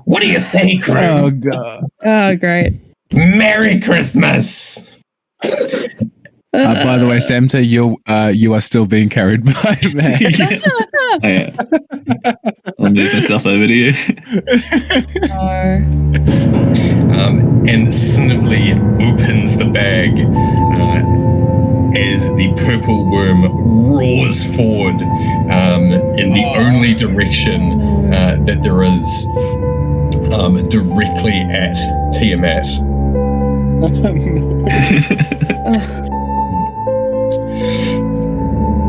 What do you say, crew?" Oh, God. Oh, great. Merry Christmas. By the way, Samta, you are still being carried by Max. Oh, yeah. I'll move myself over to you. And Snibbly opens the bag as the purple worm roars forward in the only direction that there is, directly at Tiamat.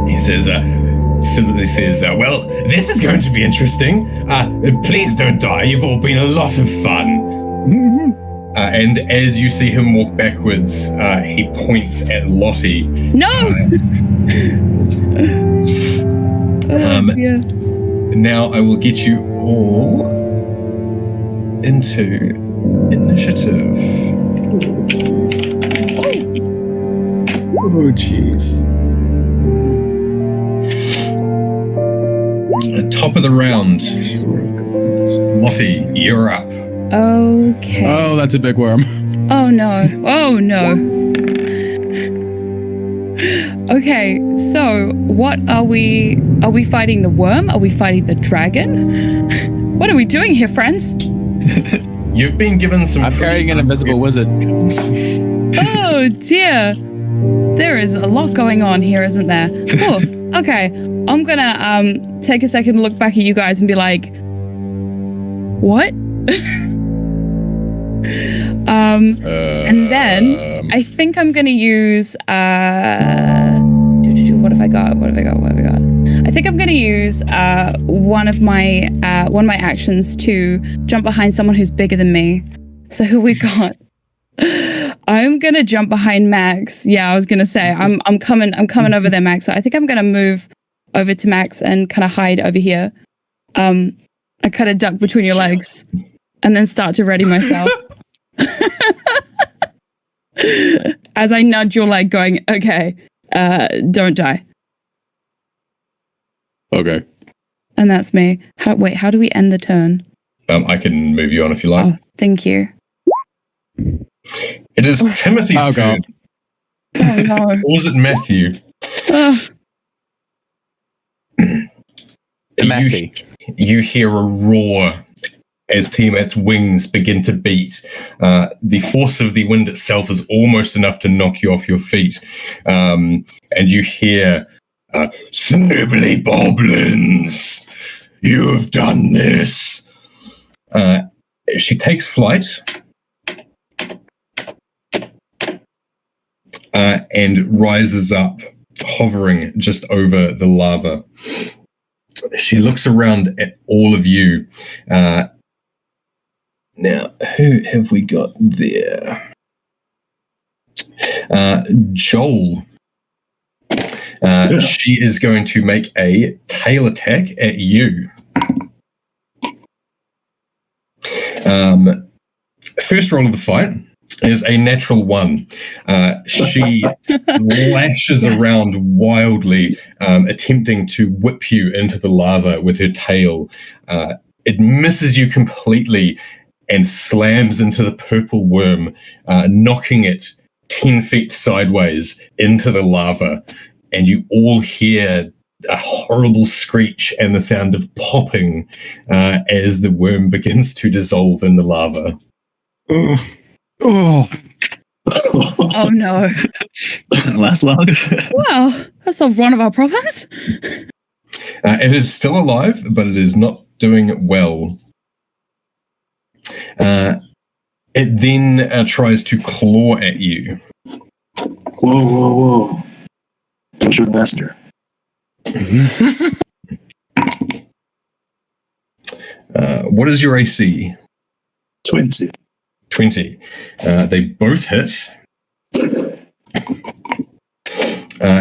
He says, Snibbly says, "Well, this is going to be interesting. Please don't die. You've all been a lot of fun." And as you see him walk backwards, he points at Lottie. No! Yeah. Now I will get you all into initiative. Oh, jeez. Top of the round, Lottie, you're up. Okay. Oh, that's a big worm. Oh no. Oh no. Okay, so what are we? Are we fighting the worm? Are we fighting the dragon? What are we doing here, friends? You've been given some. I'm carrying an invisible wizard. Oh dear. There is a lot going on here, isn't there? Oh, okay. I'm gonna take a second to look back at you guys and be like, what? And then I think I'm gonna use what have I got? I think I'm gonna use one of my actions to jump behind someone who's bigger than me. So who we got? I'm gonna jump behind Max. Yeah, I was gonna say I'm coming over there, Max. So I think I'm gonna move over to Max and kind of hide over here. I kind of duck between your legs and then start to ready myself. As I nudge your leg going, okay, don't die. Okay. And that's me. How do we end the turn? I can move you on if you like. Oh, thank you. It is Timothy's turn. Oh no. Or is it Matthew? Matthew. You hear a roar as Tiamat's wings begin to beat. The force of the wind itself is almost enough to knock you off your feet. And you hear, "Snibbly Boblins, you have done this." She takes flight and rises up, hovering just over the lava. She looks around at all of you Now, who have we got there? Joel. She is going to make a tail attack at you. First roll of the fight is a natural 1. She lashes around wildly, attempting to whip you into the lava with her tail. It misses you completely and slams into the purple worm, knocking it 10 feet sideways into the lava. And you all hear a horrible screech and the sound of popping as the worm begins to dissolve in the lava. Oh, Oh no. Didn't last long. Well, that solved one of our problems. It is still alive, but it is not doing well. It then tries to claw at you. Whoa. Don't shoot the messenger. What is your AC? 20. 20. They both hit.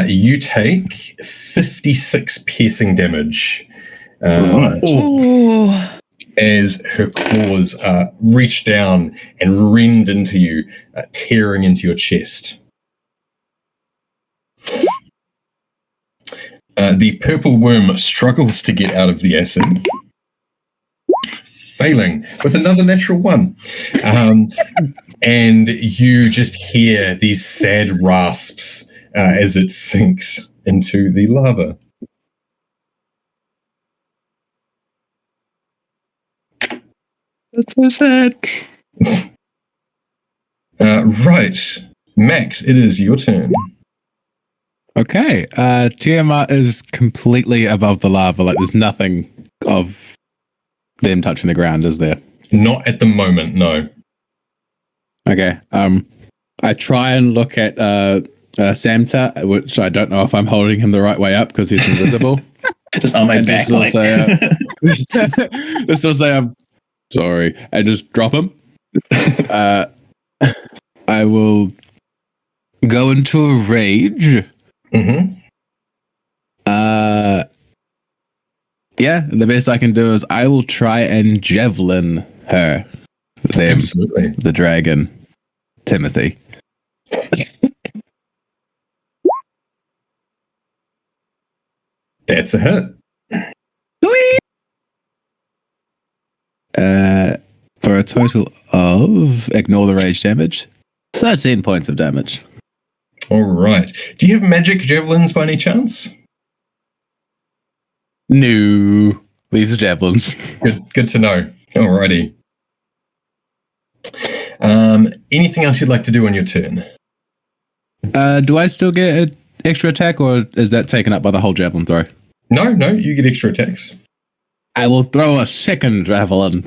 You take 56 piercing damage. Right. Oh. As her claws reach down and rend into you, tearing into your chest. The purple worm struggles to get out of the acid, failing with another natural 1. And you just hear these sad rasps as it sinks into the lava. That's so sad. Right. Max, it is your turn. okay. Tiamat is completely above the lava. Like there's nothing of them touching the ground, is there? Not at the moment, no. Okay. I try and look at Samta, which I don't know if I'm holding him the right way up because he's invisible. Just on my And back. just still say I'm sorry. I just drop him. I will go into a rage. Mm-hmm. Yeah, the best I can do is I will try and javelin her. Them, Absolutely. the dragon, Timothy. That's a hit. For a total of, ignore the rage damage, 13 points of damage. All right. Do you have magic javelins by any chance? No, these are javelins. Good to know. Alrighty. Anything else you'd like to do on your turn? Do I still get an extra attack, or is that taken up by the whole javelin throw? No, you get extra attacks. I will throw a second javelin.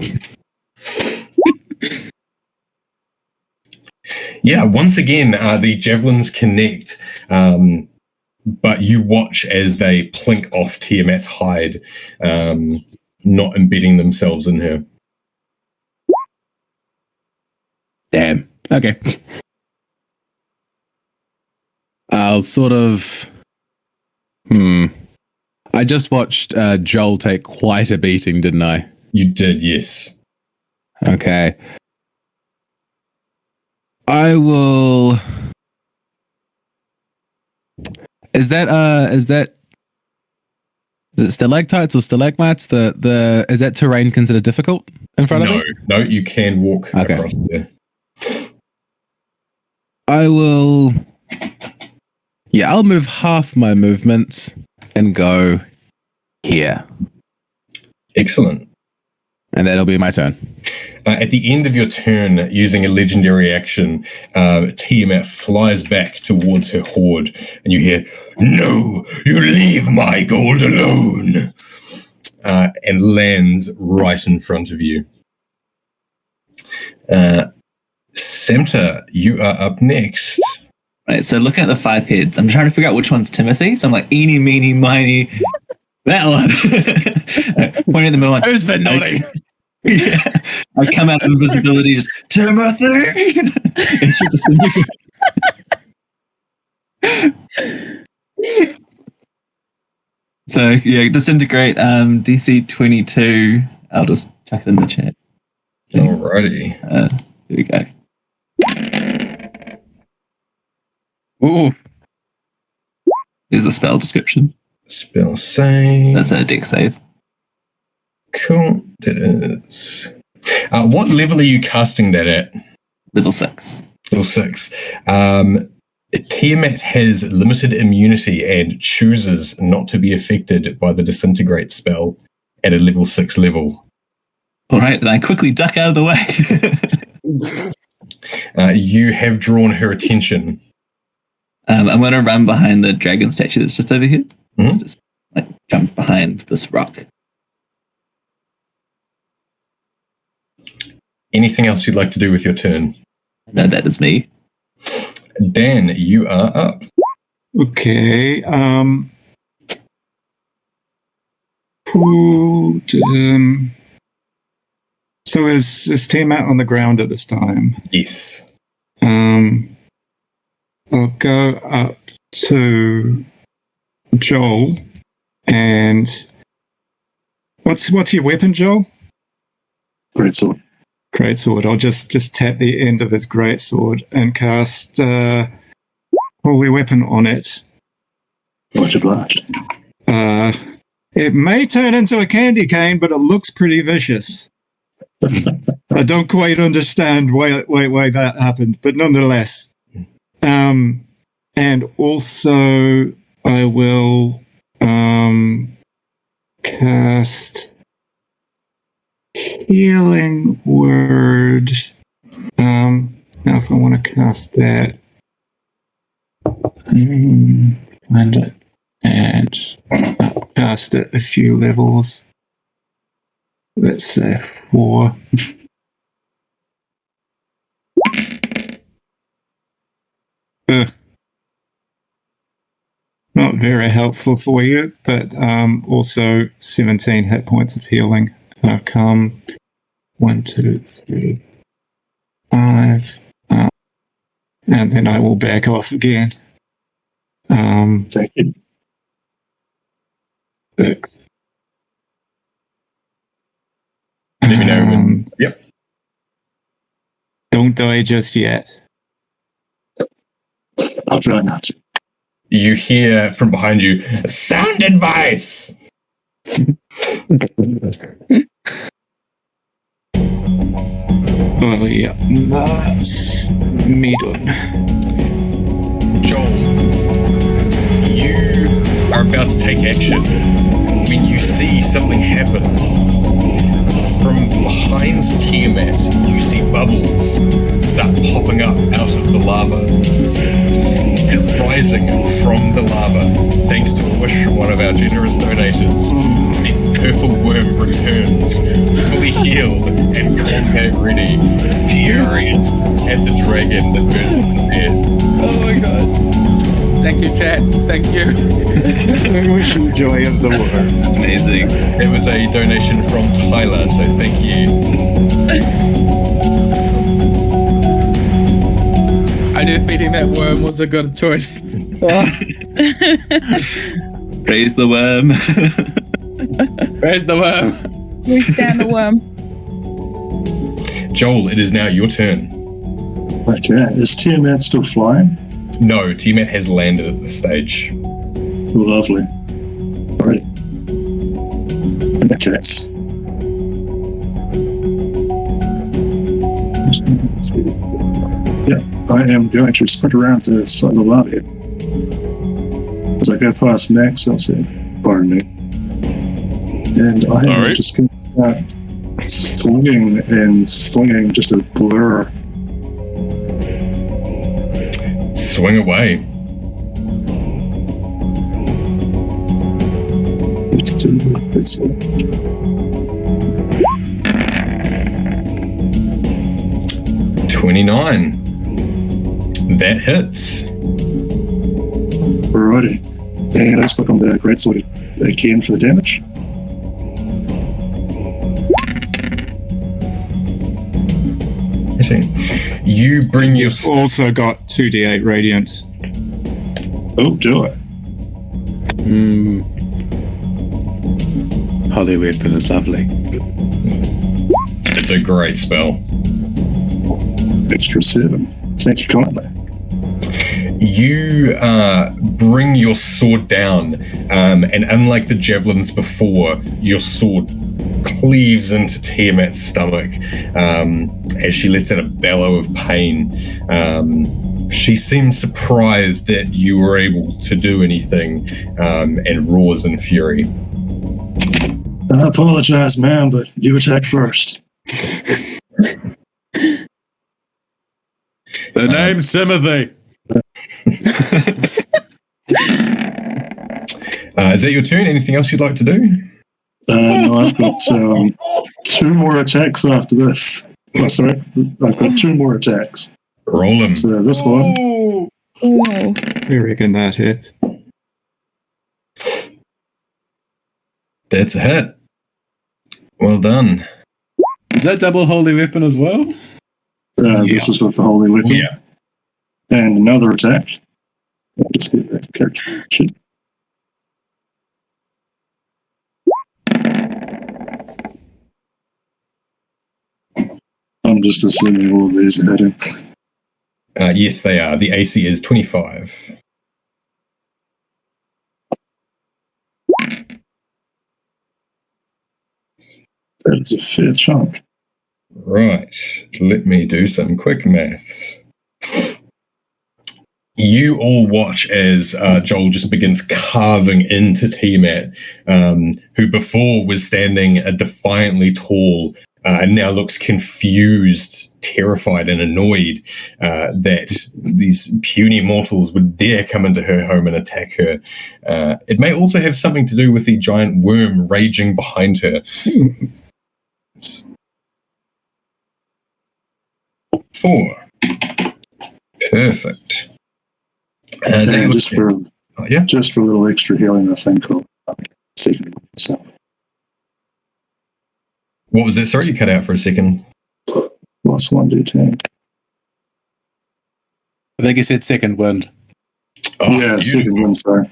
Yeah, once again, the javelins connect, but you watch as they plink off Tiamat's hide, not embedding themselves in her. Damn. Okay. I'll sort of... I just watched Joel take quite a beating, didn't I? You did, yes. Okay. I will... Is it stalactites or stalagmites? Is that terrain considered difficult in front of me? No, you can walk across there. I will... Yeah, I'll move half my movements and go here. Excellent. And that'll be my turn. At the end of your turn, using a legendary action, Tiamat flies back towards her horde, and you hear, "No, you leave my gold alone," and lands right in front of you. Semta, you are up next. Right, so looking at the 5 heads, I'm trying to figure out which one's Timothy. So I'm like, eeny, meeny, miny, that one. Pointing at the middle one. Who's been naughty? Yeah. I come out of invisibility, just Timothy, and shoot disintegrate. So yeah, disintegrate. DC 22. I'll just chuck it in the chat. Alrighty. There we go. Ooh. Here's a spell description. Spell save. That's a deck save. Cool. That is. What level are you casting that at? Level 6. Level 6. Tiamat has limited immunity and chooses not to be affected by the disintegrate spell at a level 6 level. All right, then I quickly duck out of the way. You have drawn her attention. I'm going to run behind the dragon statue that's just over here. Mm-hmm. So just jump behind this rock. Anything else you'd like to do with your turn? No, that is me. Dan, you are up. Okay. So is Tiamat on the ground at this time? Yes. I'll go up to Joel, and what's your weapon, Joel? Greatsword. Greatsword. I'll just tap the end of his greatsword and cast Holy Weapon on it. Much obliged. It may turn into a candy cane, but it looks pretty vicious. I don't quite understand why that happened, but nonetheless. And also I will cast Healing Word. Now if I want to cast that, find it and I'll cast it a few levels. Let's say 4. Not very helpful for you, but also 17 hit points of healing. I've come 1, 2, 3, 5, and then I will back off again. Thank you. 6. Let me know when. Yep. Don't die just yet. I'll try not to. You hear from behind you, sound advice! Oh, yeah. That's me done. Joel, you are about to take action when you see something happen. From behind Tiamat, you see bubbles start popping up out of the lava and rising from the lava, thanks to a wish from one of our generous donators. The purple worm returns, fully healed and combat ready, furious at the dragon that burns to death. Oh my god. Thank you, chat. Thank you. I wish you joy of the world. Amazing. It was a donation from Tyler, so thank you. I knew feeding that worm was a good choice. Praise the worm. Where's the worm? We stand the worm. Joel, it is now your turn. Okay, is Tiamat still flying? No, Tiamat has landed at this stage. Lovely. All right. In that case. Yeah, I am going to sprint around the side of the lobby. As I go past Max, I'll say, pardon me. And I am just going to swinging just a blur. Swing away. It's 29. That hits. Alrighty. And I spoke on the greatsword again for the damage. 19. You bring your... Also got 2d8 radiant. Oh, do it. Holy weapon is lovely. It's a great spell. Extra 7. Thank you kindly. You bring your sword down, and unlike the javelins before, your sword cleaves into Tiamat's stomach as she lets out a bellow of pain. She seems surprised that you were able to do anything, and roars in fury. I apologize, ma'am, but you attacked first. The name's Timothy. Is that your turn? Anything else you'd like to do? No, I've got 2 more attacks after this. Oh, sorry, I've got 2 more attacks. Roll them. So this one, Whoa. I reckon that hits. That's a hit. Well done. Is that double holy weapon as well? this is with the holy weapon. Yeah. And another attack. I'll just get back to the character sheet. I'm just assuming all of these are hitting. Yes, they are. The AC is 25. That's a fair chunk. Right. Let me do some quick maths. You all watch as Joel just begins carving into Tiamat, who before was standing defiantly tall and now looks confused, terrified, and annoyed that these puny mortals would dare come into her home and attack her. It may also have something to do with the giant worm raging behind her. 4. Perfect. And just for yeah. just for a little extra healing, I think I'll second myself. What was that? Sorry, you cut out for a second. Plus 1d10. I think you said second wind. Oh, Yeah, beautiful. second one, sorry.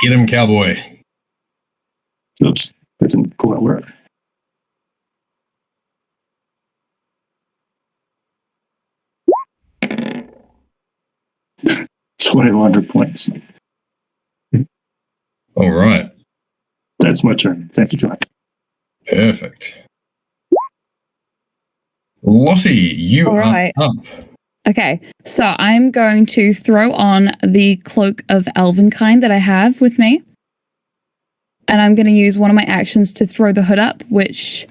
Get him, cowboy. Oops, that didn't quite work. $2,100 points. All right. That's my turn. Thank you, John. Perfect. Lottie, you All right. are up. Okay, so I'm going to throw on the cloak of elvenkind that I have with me. And I'm going to use one of my actions to throw the hood up, which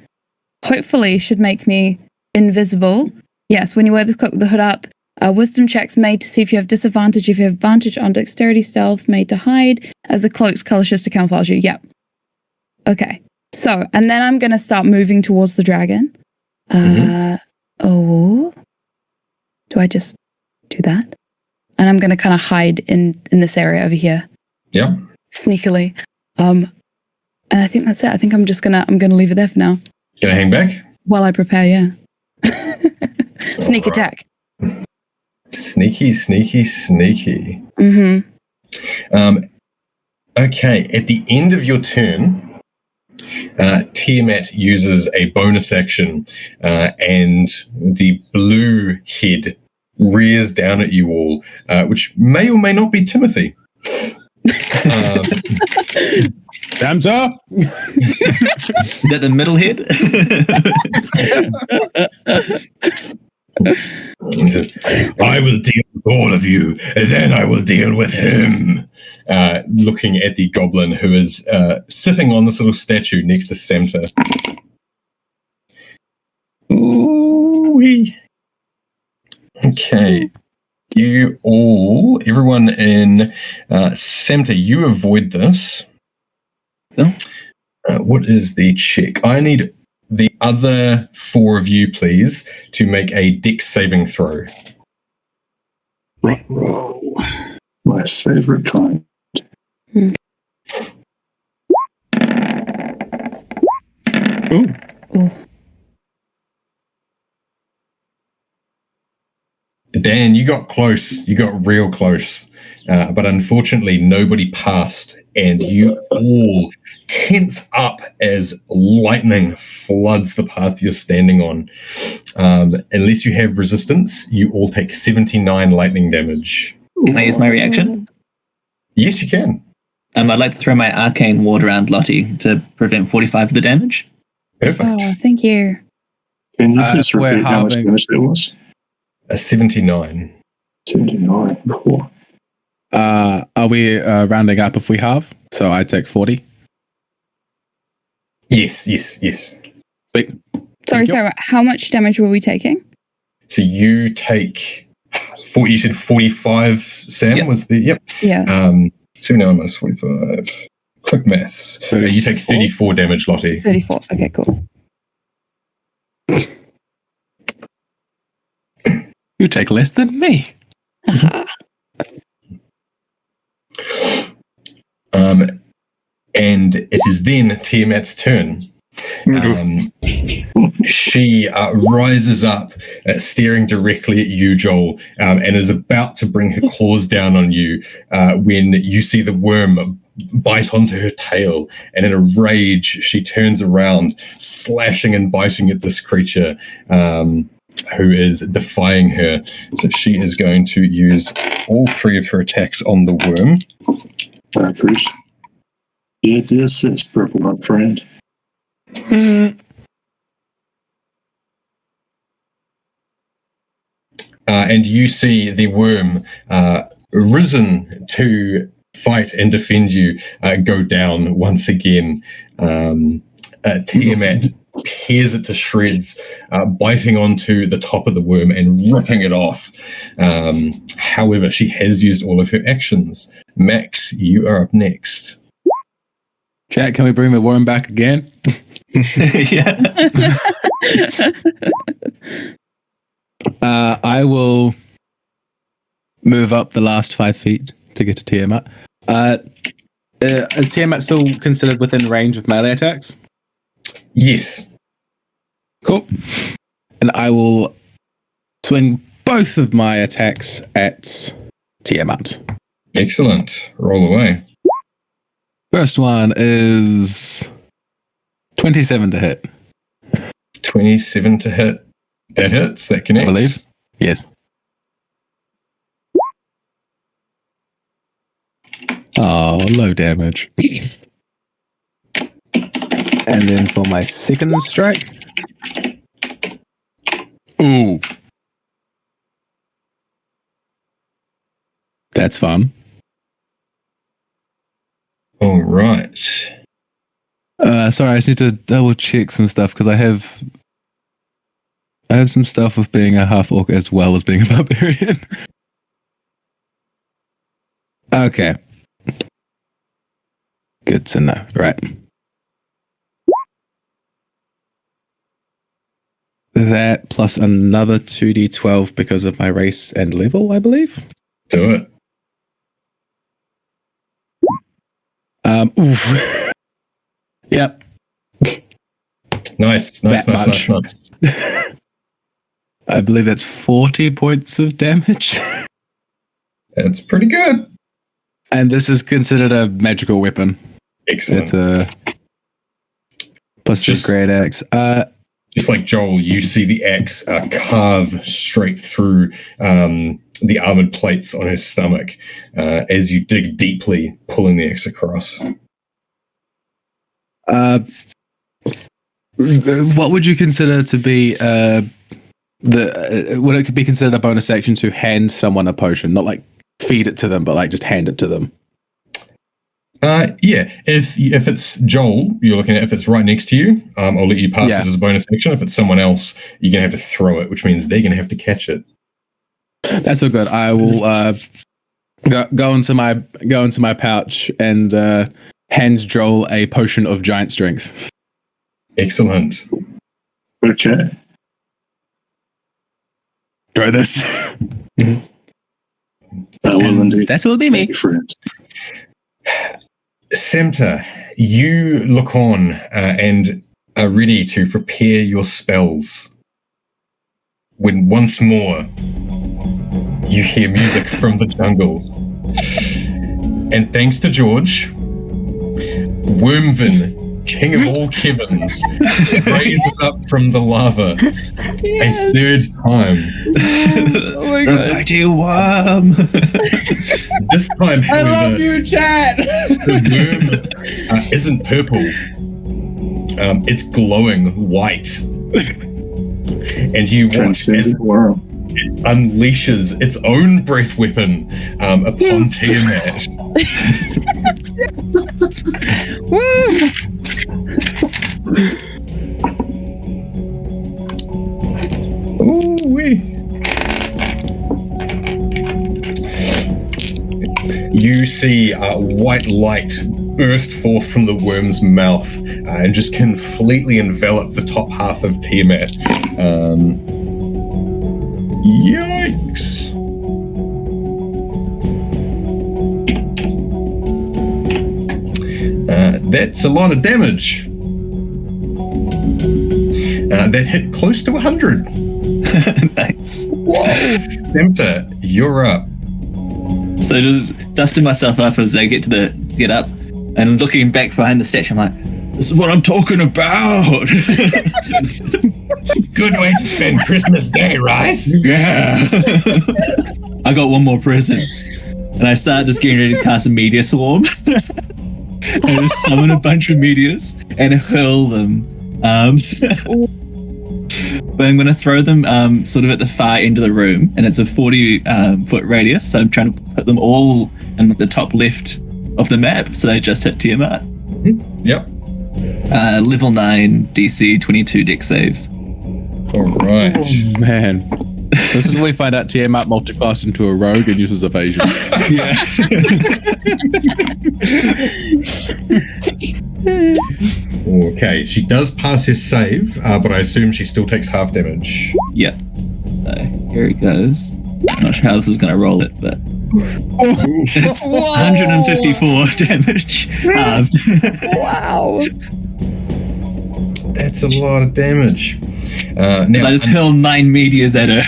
hopefully should make me invisible. Yes, when you wear this cloak with the hood up, wisdom checks made to see if you have disadvantage. If you have advantage on dexterity stealth, made to hide, as the cloak's color shifts to camouflage you. Yep. Okay. So, and then I'm going to start moving towards the dragon. Oh, do I just do that? And I'm going to kind of hide in this area over here. Yeah. Sneakily. And I think that's it. I think I'm gonna leave it there for now. Gonna hang back? While I prepare, yeah. Sneak attack. Sneaky, sneaky, sneaky. Mm-hmm. Okay, at the end of your turn, Tiamat uses a bonus action, and the blue head rears down at you all, which may or may not be Timothy. Thumbs up. Is that the middle head? He says, I will deal with all of you, and then I will deal with him. Looking at the goblin who is sitting on this little statue next to Samta. Ooh-wee. Okay. You all, everyone in Samta, you avoid this. Yeah. What is the check? I need the other 4 of you, please, to make a dex saving throw. Roll. My favorite kind. Ooh. Ooh. Dan, you got close. You got real close. But unfortunately, nobody passed, and you all tense up as lightning floods the path you're standing on. Unless you have resistance, you all take 79 lightning damage. Can I use my reaction? Yes, you can. I'd like to throw my arcane ward around Lottie to prevent 45 of the damage. Perfect. Oh, thank you. Can you just we're repeat how much halving. damage there was? A 79. 79. Cool. Are we rounding up if we halve? So I take 40. Yes. Sweet. Sorry, you. sorry. How much damage were we taking? So you take, you said 45, Sam, Yep. was the, yep. Yeah. 79 minus 45. Quick maths. You take 34 damage, Lottie. 34. Okay, cool. You take less than me. And it is then Tiamat's turn. She rises up, staring directly at you, Joel, and is about to bring her claws down on you when you see the worm bite onto her tail, and in a rage, she turns around, slashing and biting at this creature who is defying her. So she is going to use all 3 of her attacks on the worm. I appreciate the assist, purple up friend. And you see the worm risen to fight and defend you go down once again. Tiamat tears it to shreds, biting onto the top of the worm and ripping it off. However, she has used all of her actions. Max, you are up next. Jack, can we bring the worm back again? Yeah. I will move up the last 5 feet to get to Tiamat. Is Tiamat still considered within range of melee attacks? Yes. Cool. And I will swing both of my attacks at Tiamat. Excellent. Roll away. First one is 27 to hit. 27 to hit. That hits. That I connects. believe. Yes. Oh, low damage. And then for my second strike. Ooh. That's fun. All right. Sorry, I just need to double check some stuff because I have some stuff with being a half orc as well as being a barbarian. Okay. Good to know. Right. That plus another 2d12 because of my race and level, I believe. Do it. Oof. Yep. Nice. That I believe that's 40 points of damage. That's pretty good. And this is considered a magical weapon. Excellent. It's a plus Just- 2 great axe. Just like Joel, you see the axe carve straight through the armored plates on his stomach as you dig deeply, pulling the axe across. What would you consider to be would it be considered a bonus action to hand someone a potion, not like feed it to them, but like just hand it to them? Yeah, if it's Joel, you're looking at if it's right next to you, I'll let you pass Yeah. it as a bonus action. If it's someone else, you're gonna have to throw it, which means they're gonna have to catch it. That's so good. I will go into my pouch and hand Joel a potion of giant strength. Excellent. Okay. Try this. That will indeed. That will be me. Thank you, friend. Semter, you look on and are ready to prepare your spells when once more you hear music from the jungle. And thanks to George, Wormvin, king of all Kevins, raises up from the lava a third time. Oh my god. Mighty worm. This time, I however, love you, chat. the worm isn't purple. It's glowing white. And you watch Transcendent as world. it unleashes its own breath weapon upon Tiamat. Woo! Ooh-wee. You see white light burst forth from the worm's mouth and just completely envelop the top half of Tiamat. Yikes. That's a lot of damage. That hit close to 100. Nice. Sempter, you're up. So just dusting myself up as I get up and looking back behind the statue, I'm like, this is what I'm talking about. Good way to spend Christmas Day, right? Yeah. I got one more present. And I start just getting ready to cast a meteor swarm. I just summon a bunch of meteors and hurl them. But I'm going to throw them sort of at the far end of the room, and it's a 40-foot radius, so I'm trying to put them all in the top left of the map, so they just hit Tiamat. Yep. Level 9 DC 22 deck save. All right. Oh, man. This is when we find out Tiamat multiclassed into a rogue and uses evasion. Yeah. Okay, she does pass her save, but I assume she still takes half damage. Yeah. So here it goes. I'm not sure how this is going to roll it, but it's 154 damage. Halved. Wow. That's a lot of damage. Now, I just hurl 9 meteors at her.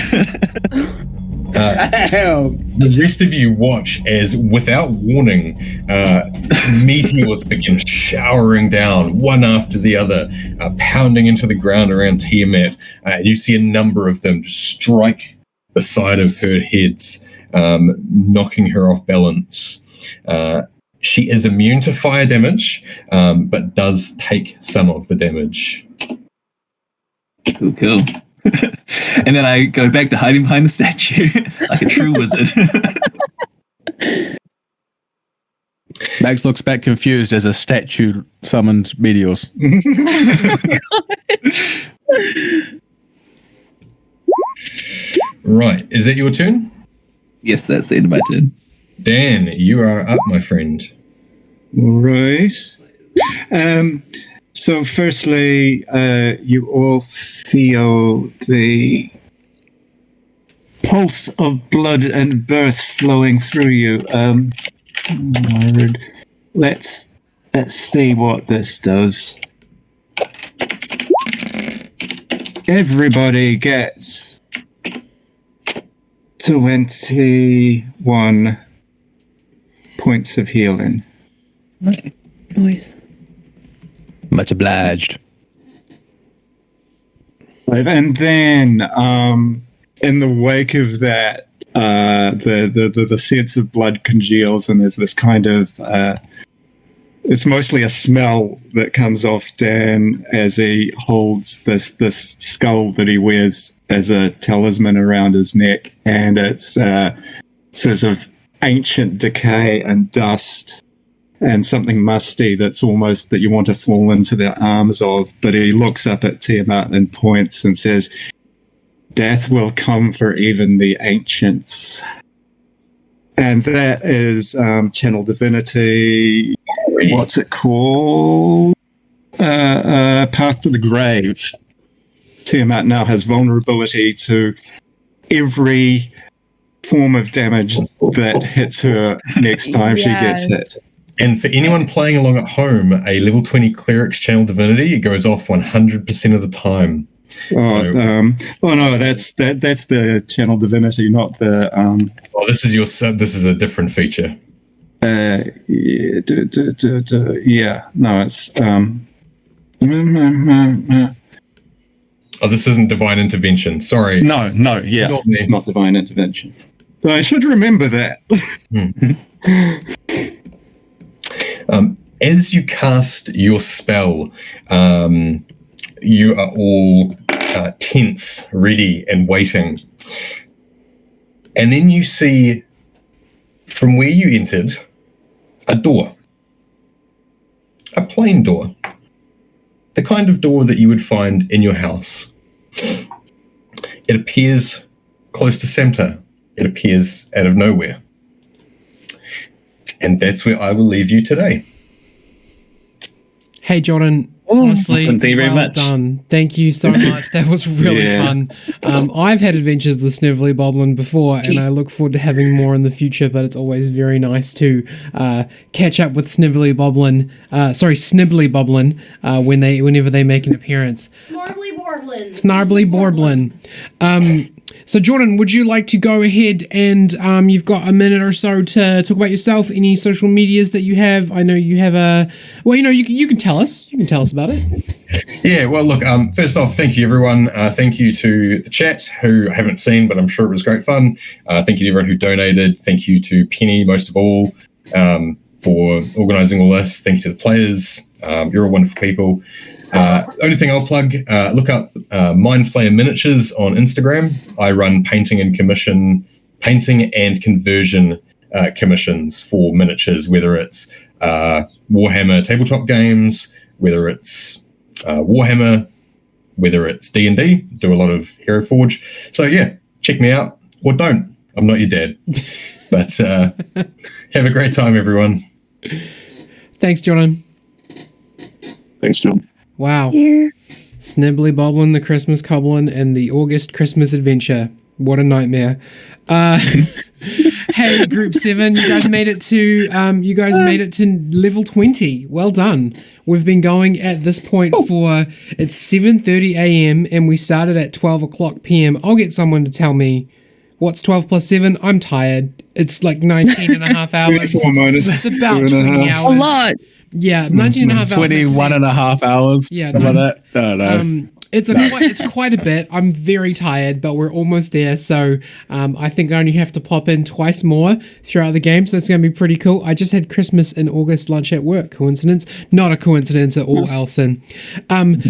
the rest of you watch as, without warning, meteors begin showering down one after the other, pounding into the ground around Tiamat. You see a number of them just strike the side of her heads, knocking her off balance. She is immune to fire damage, but does take some of the damage. Cool. And then I go back to hiding behind the statue like a true wizard. Max looks back confused as a statue summoned meteors. Right, is that your turn? Yes, that's the end of my turn. Dan, you are up, my friend. Right. So firstly, you all feel the pulse of blood and birth flowing through you. Let's see what this does. Everybody gets 21 points of healing. Nice. Much obliged. And then, in the wake of that, the sense of blood congeals, and there's this kind of it's mostly a smell that comes off Dan as he holds this skull that he wears as a talisman around his neck, and it's sort of ancient decay and dust and something musty that's almost that you want to fall into the arms of. But he looks up at Tiamat and points and says, "Death will come for even the ancients." And that is Channel Divinity. What's it called? Path to the Grave. Tiamat now has vulnerability to every form of damage that hits her next time she gets hit. And for anyone playing along at home, a level 20 Cleric's Channel Divinity, it goes off 100% of the time. Oh no, that's the channel divinity, not the. Oh, this is a different feature. Yeah, no, it's. Oh, this isn't divine intervention. Sorry. No, yeah, it's not divine intervention. So I should remember that. As you cast your spell, you are all tense, ready, and waiting. And then you see, from where you entered, a door. A plain door. The kind of door that you would find in your house. It appears close to center. It appears out of nowhere. And that's where I will leave you today. Hey, Jordan. Honestly, awesome. Thank you very much. Done. Thank you so much. That was really fun. I've had adventures with Snivelly Boblin before, and I look forward to having more in the future, but it's always very nice to catch up with Snivelly Boblin, Snibbly Boblin, whenever they make an appearance. Snarbly Borblin. So, Jordan, would you like to go ahead and you've got a minute or so to talk about yourself, any social medias that you have? I know you have you can tell us. You can tell us about it. Yeah, well, look, first off, thank you, everyone. Thank you to the chat who I haven't seen, but I'm sure it was great fun. Thank you to everyone who donated. Thank you to Penny, most of all, for organising all this. Thank you to the players. You're all wonderful people. Only thing I'll plug, look up Mindflayer Miniatures on Instagram. I run painting and conversion commissions for miniatures, whether it's Warhammer tabletop games, whether it's Warhammer, whether it's D&D. Do a lot of Hero Forge. So yeah, check me out, or don't. I'm not your dad. But have a great time, everyone. Thanks, Jordan. Thanks, John. Wow. Snibbly Boblin, the Christmas Coblin, and the August Christmas Adventure. What a nightmare. Hey, Group 7, you guys made it to level 20. Well done. We've been going at this point for, it's 7:30 a.m. and we started at 12 o'clock p.m. I'll get someone to tell me what's 12 plus 7. I'm tired. It's like 19 and a half hours. It's about 20 hours. A lot. Yeah, 19 and a half hours. 21 and a half hours. Yeah. Something like that. I don't know. It's quite a bit. I'm very tired, but we're almost there. So I think I only have to pop in twice more throughout the game. So that's going to be pretty cool. I just had Christmas in August lunch at work. Coincidence? Not a coincidence at all, Alison.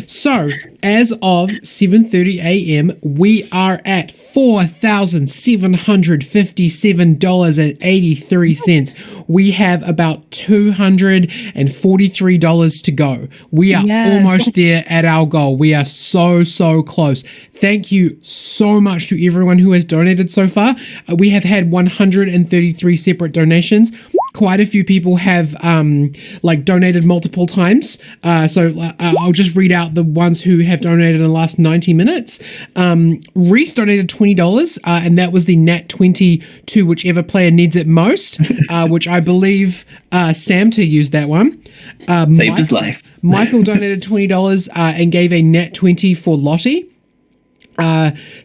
So as of 7:30 a.m., we are at $4,757.83. We have about $243 to go. We are almost there at our goal. We are so close. Thank you so much to everyone who has donated so far. We have had 133 separate donations. Quite a few people have donated multiple times. So I'll just read out the ones who have donated in the last 90 minutes. Rhys donated $20, and that was the Nat 20 to whichever player needs it most, which I believe Samta used that one. Saved his life. Michael donated $20 and gave a Nat 20 for Lottie.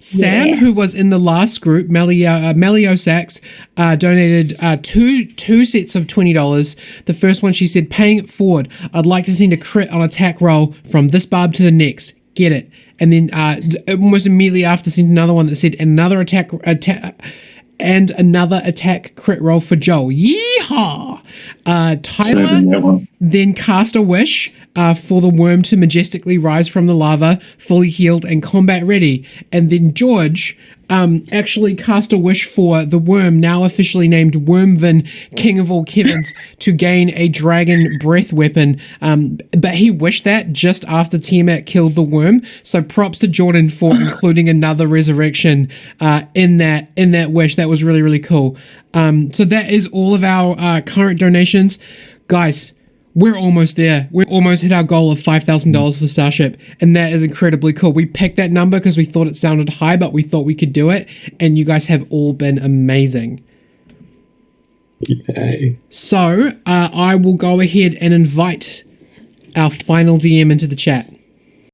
Sam, who was in the last group, Melio Sachs, donated two sets of $20. The first one, she said, paying it forward. I'd like to send a crit on attack roll from this barb to the next. Get it. And then almost immediately after, sent another one that said another attack crit roll for Joel. Yeehaw! Tyler then cast a wish for the worm to majestically rise from the lava, fully healed and combat ready. And then George actually cast a wish for the worm, now officially named Wormvin, King of all Kevins, to gain a dragon breath weapon. But he wished that just after Tiamat killed the worm. So props to Jordan for including another resurrection in that wish. That was really, really cool. So that is all of our current donations. Guys, we're almost there. We almost hit our goal of $5,000 for Starship, and that is incredibly cool. We picked that number because we thought it sounded high, but we thought we could do it, and you guys have all been amazing. Yay. So I will go ahead and invite our final DM into the chat.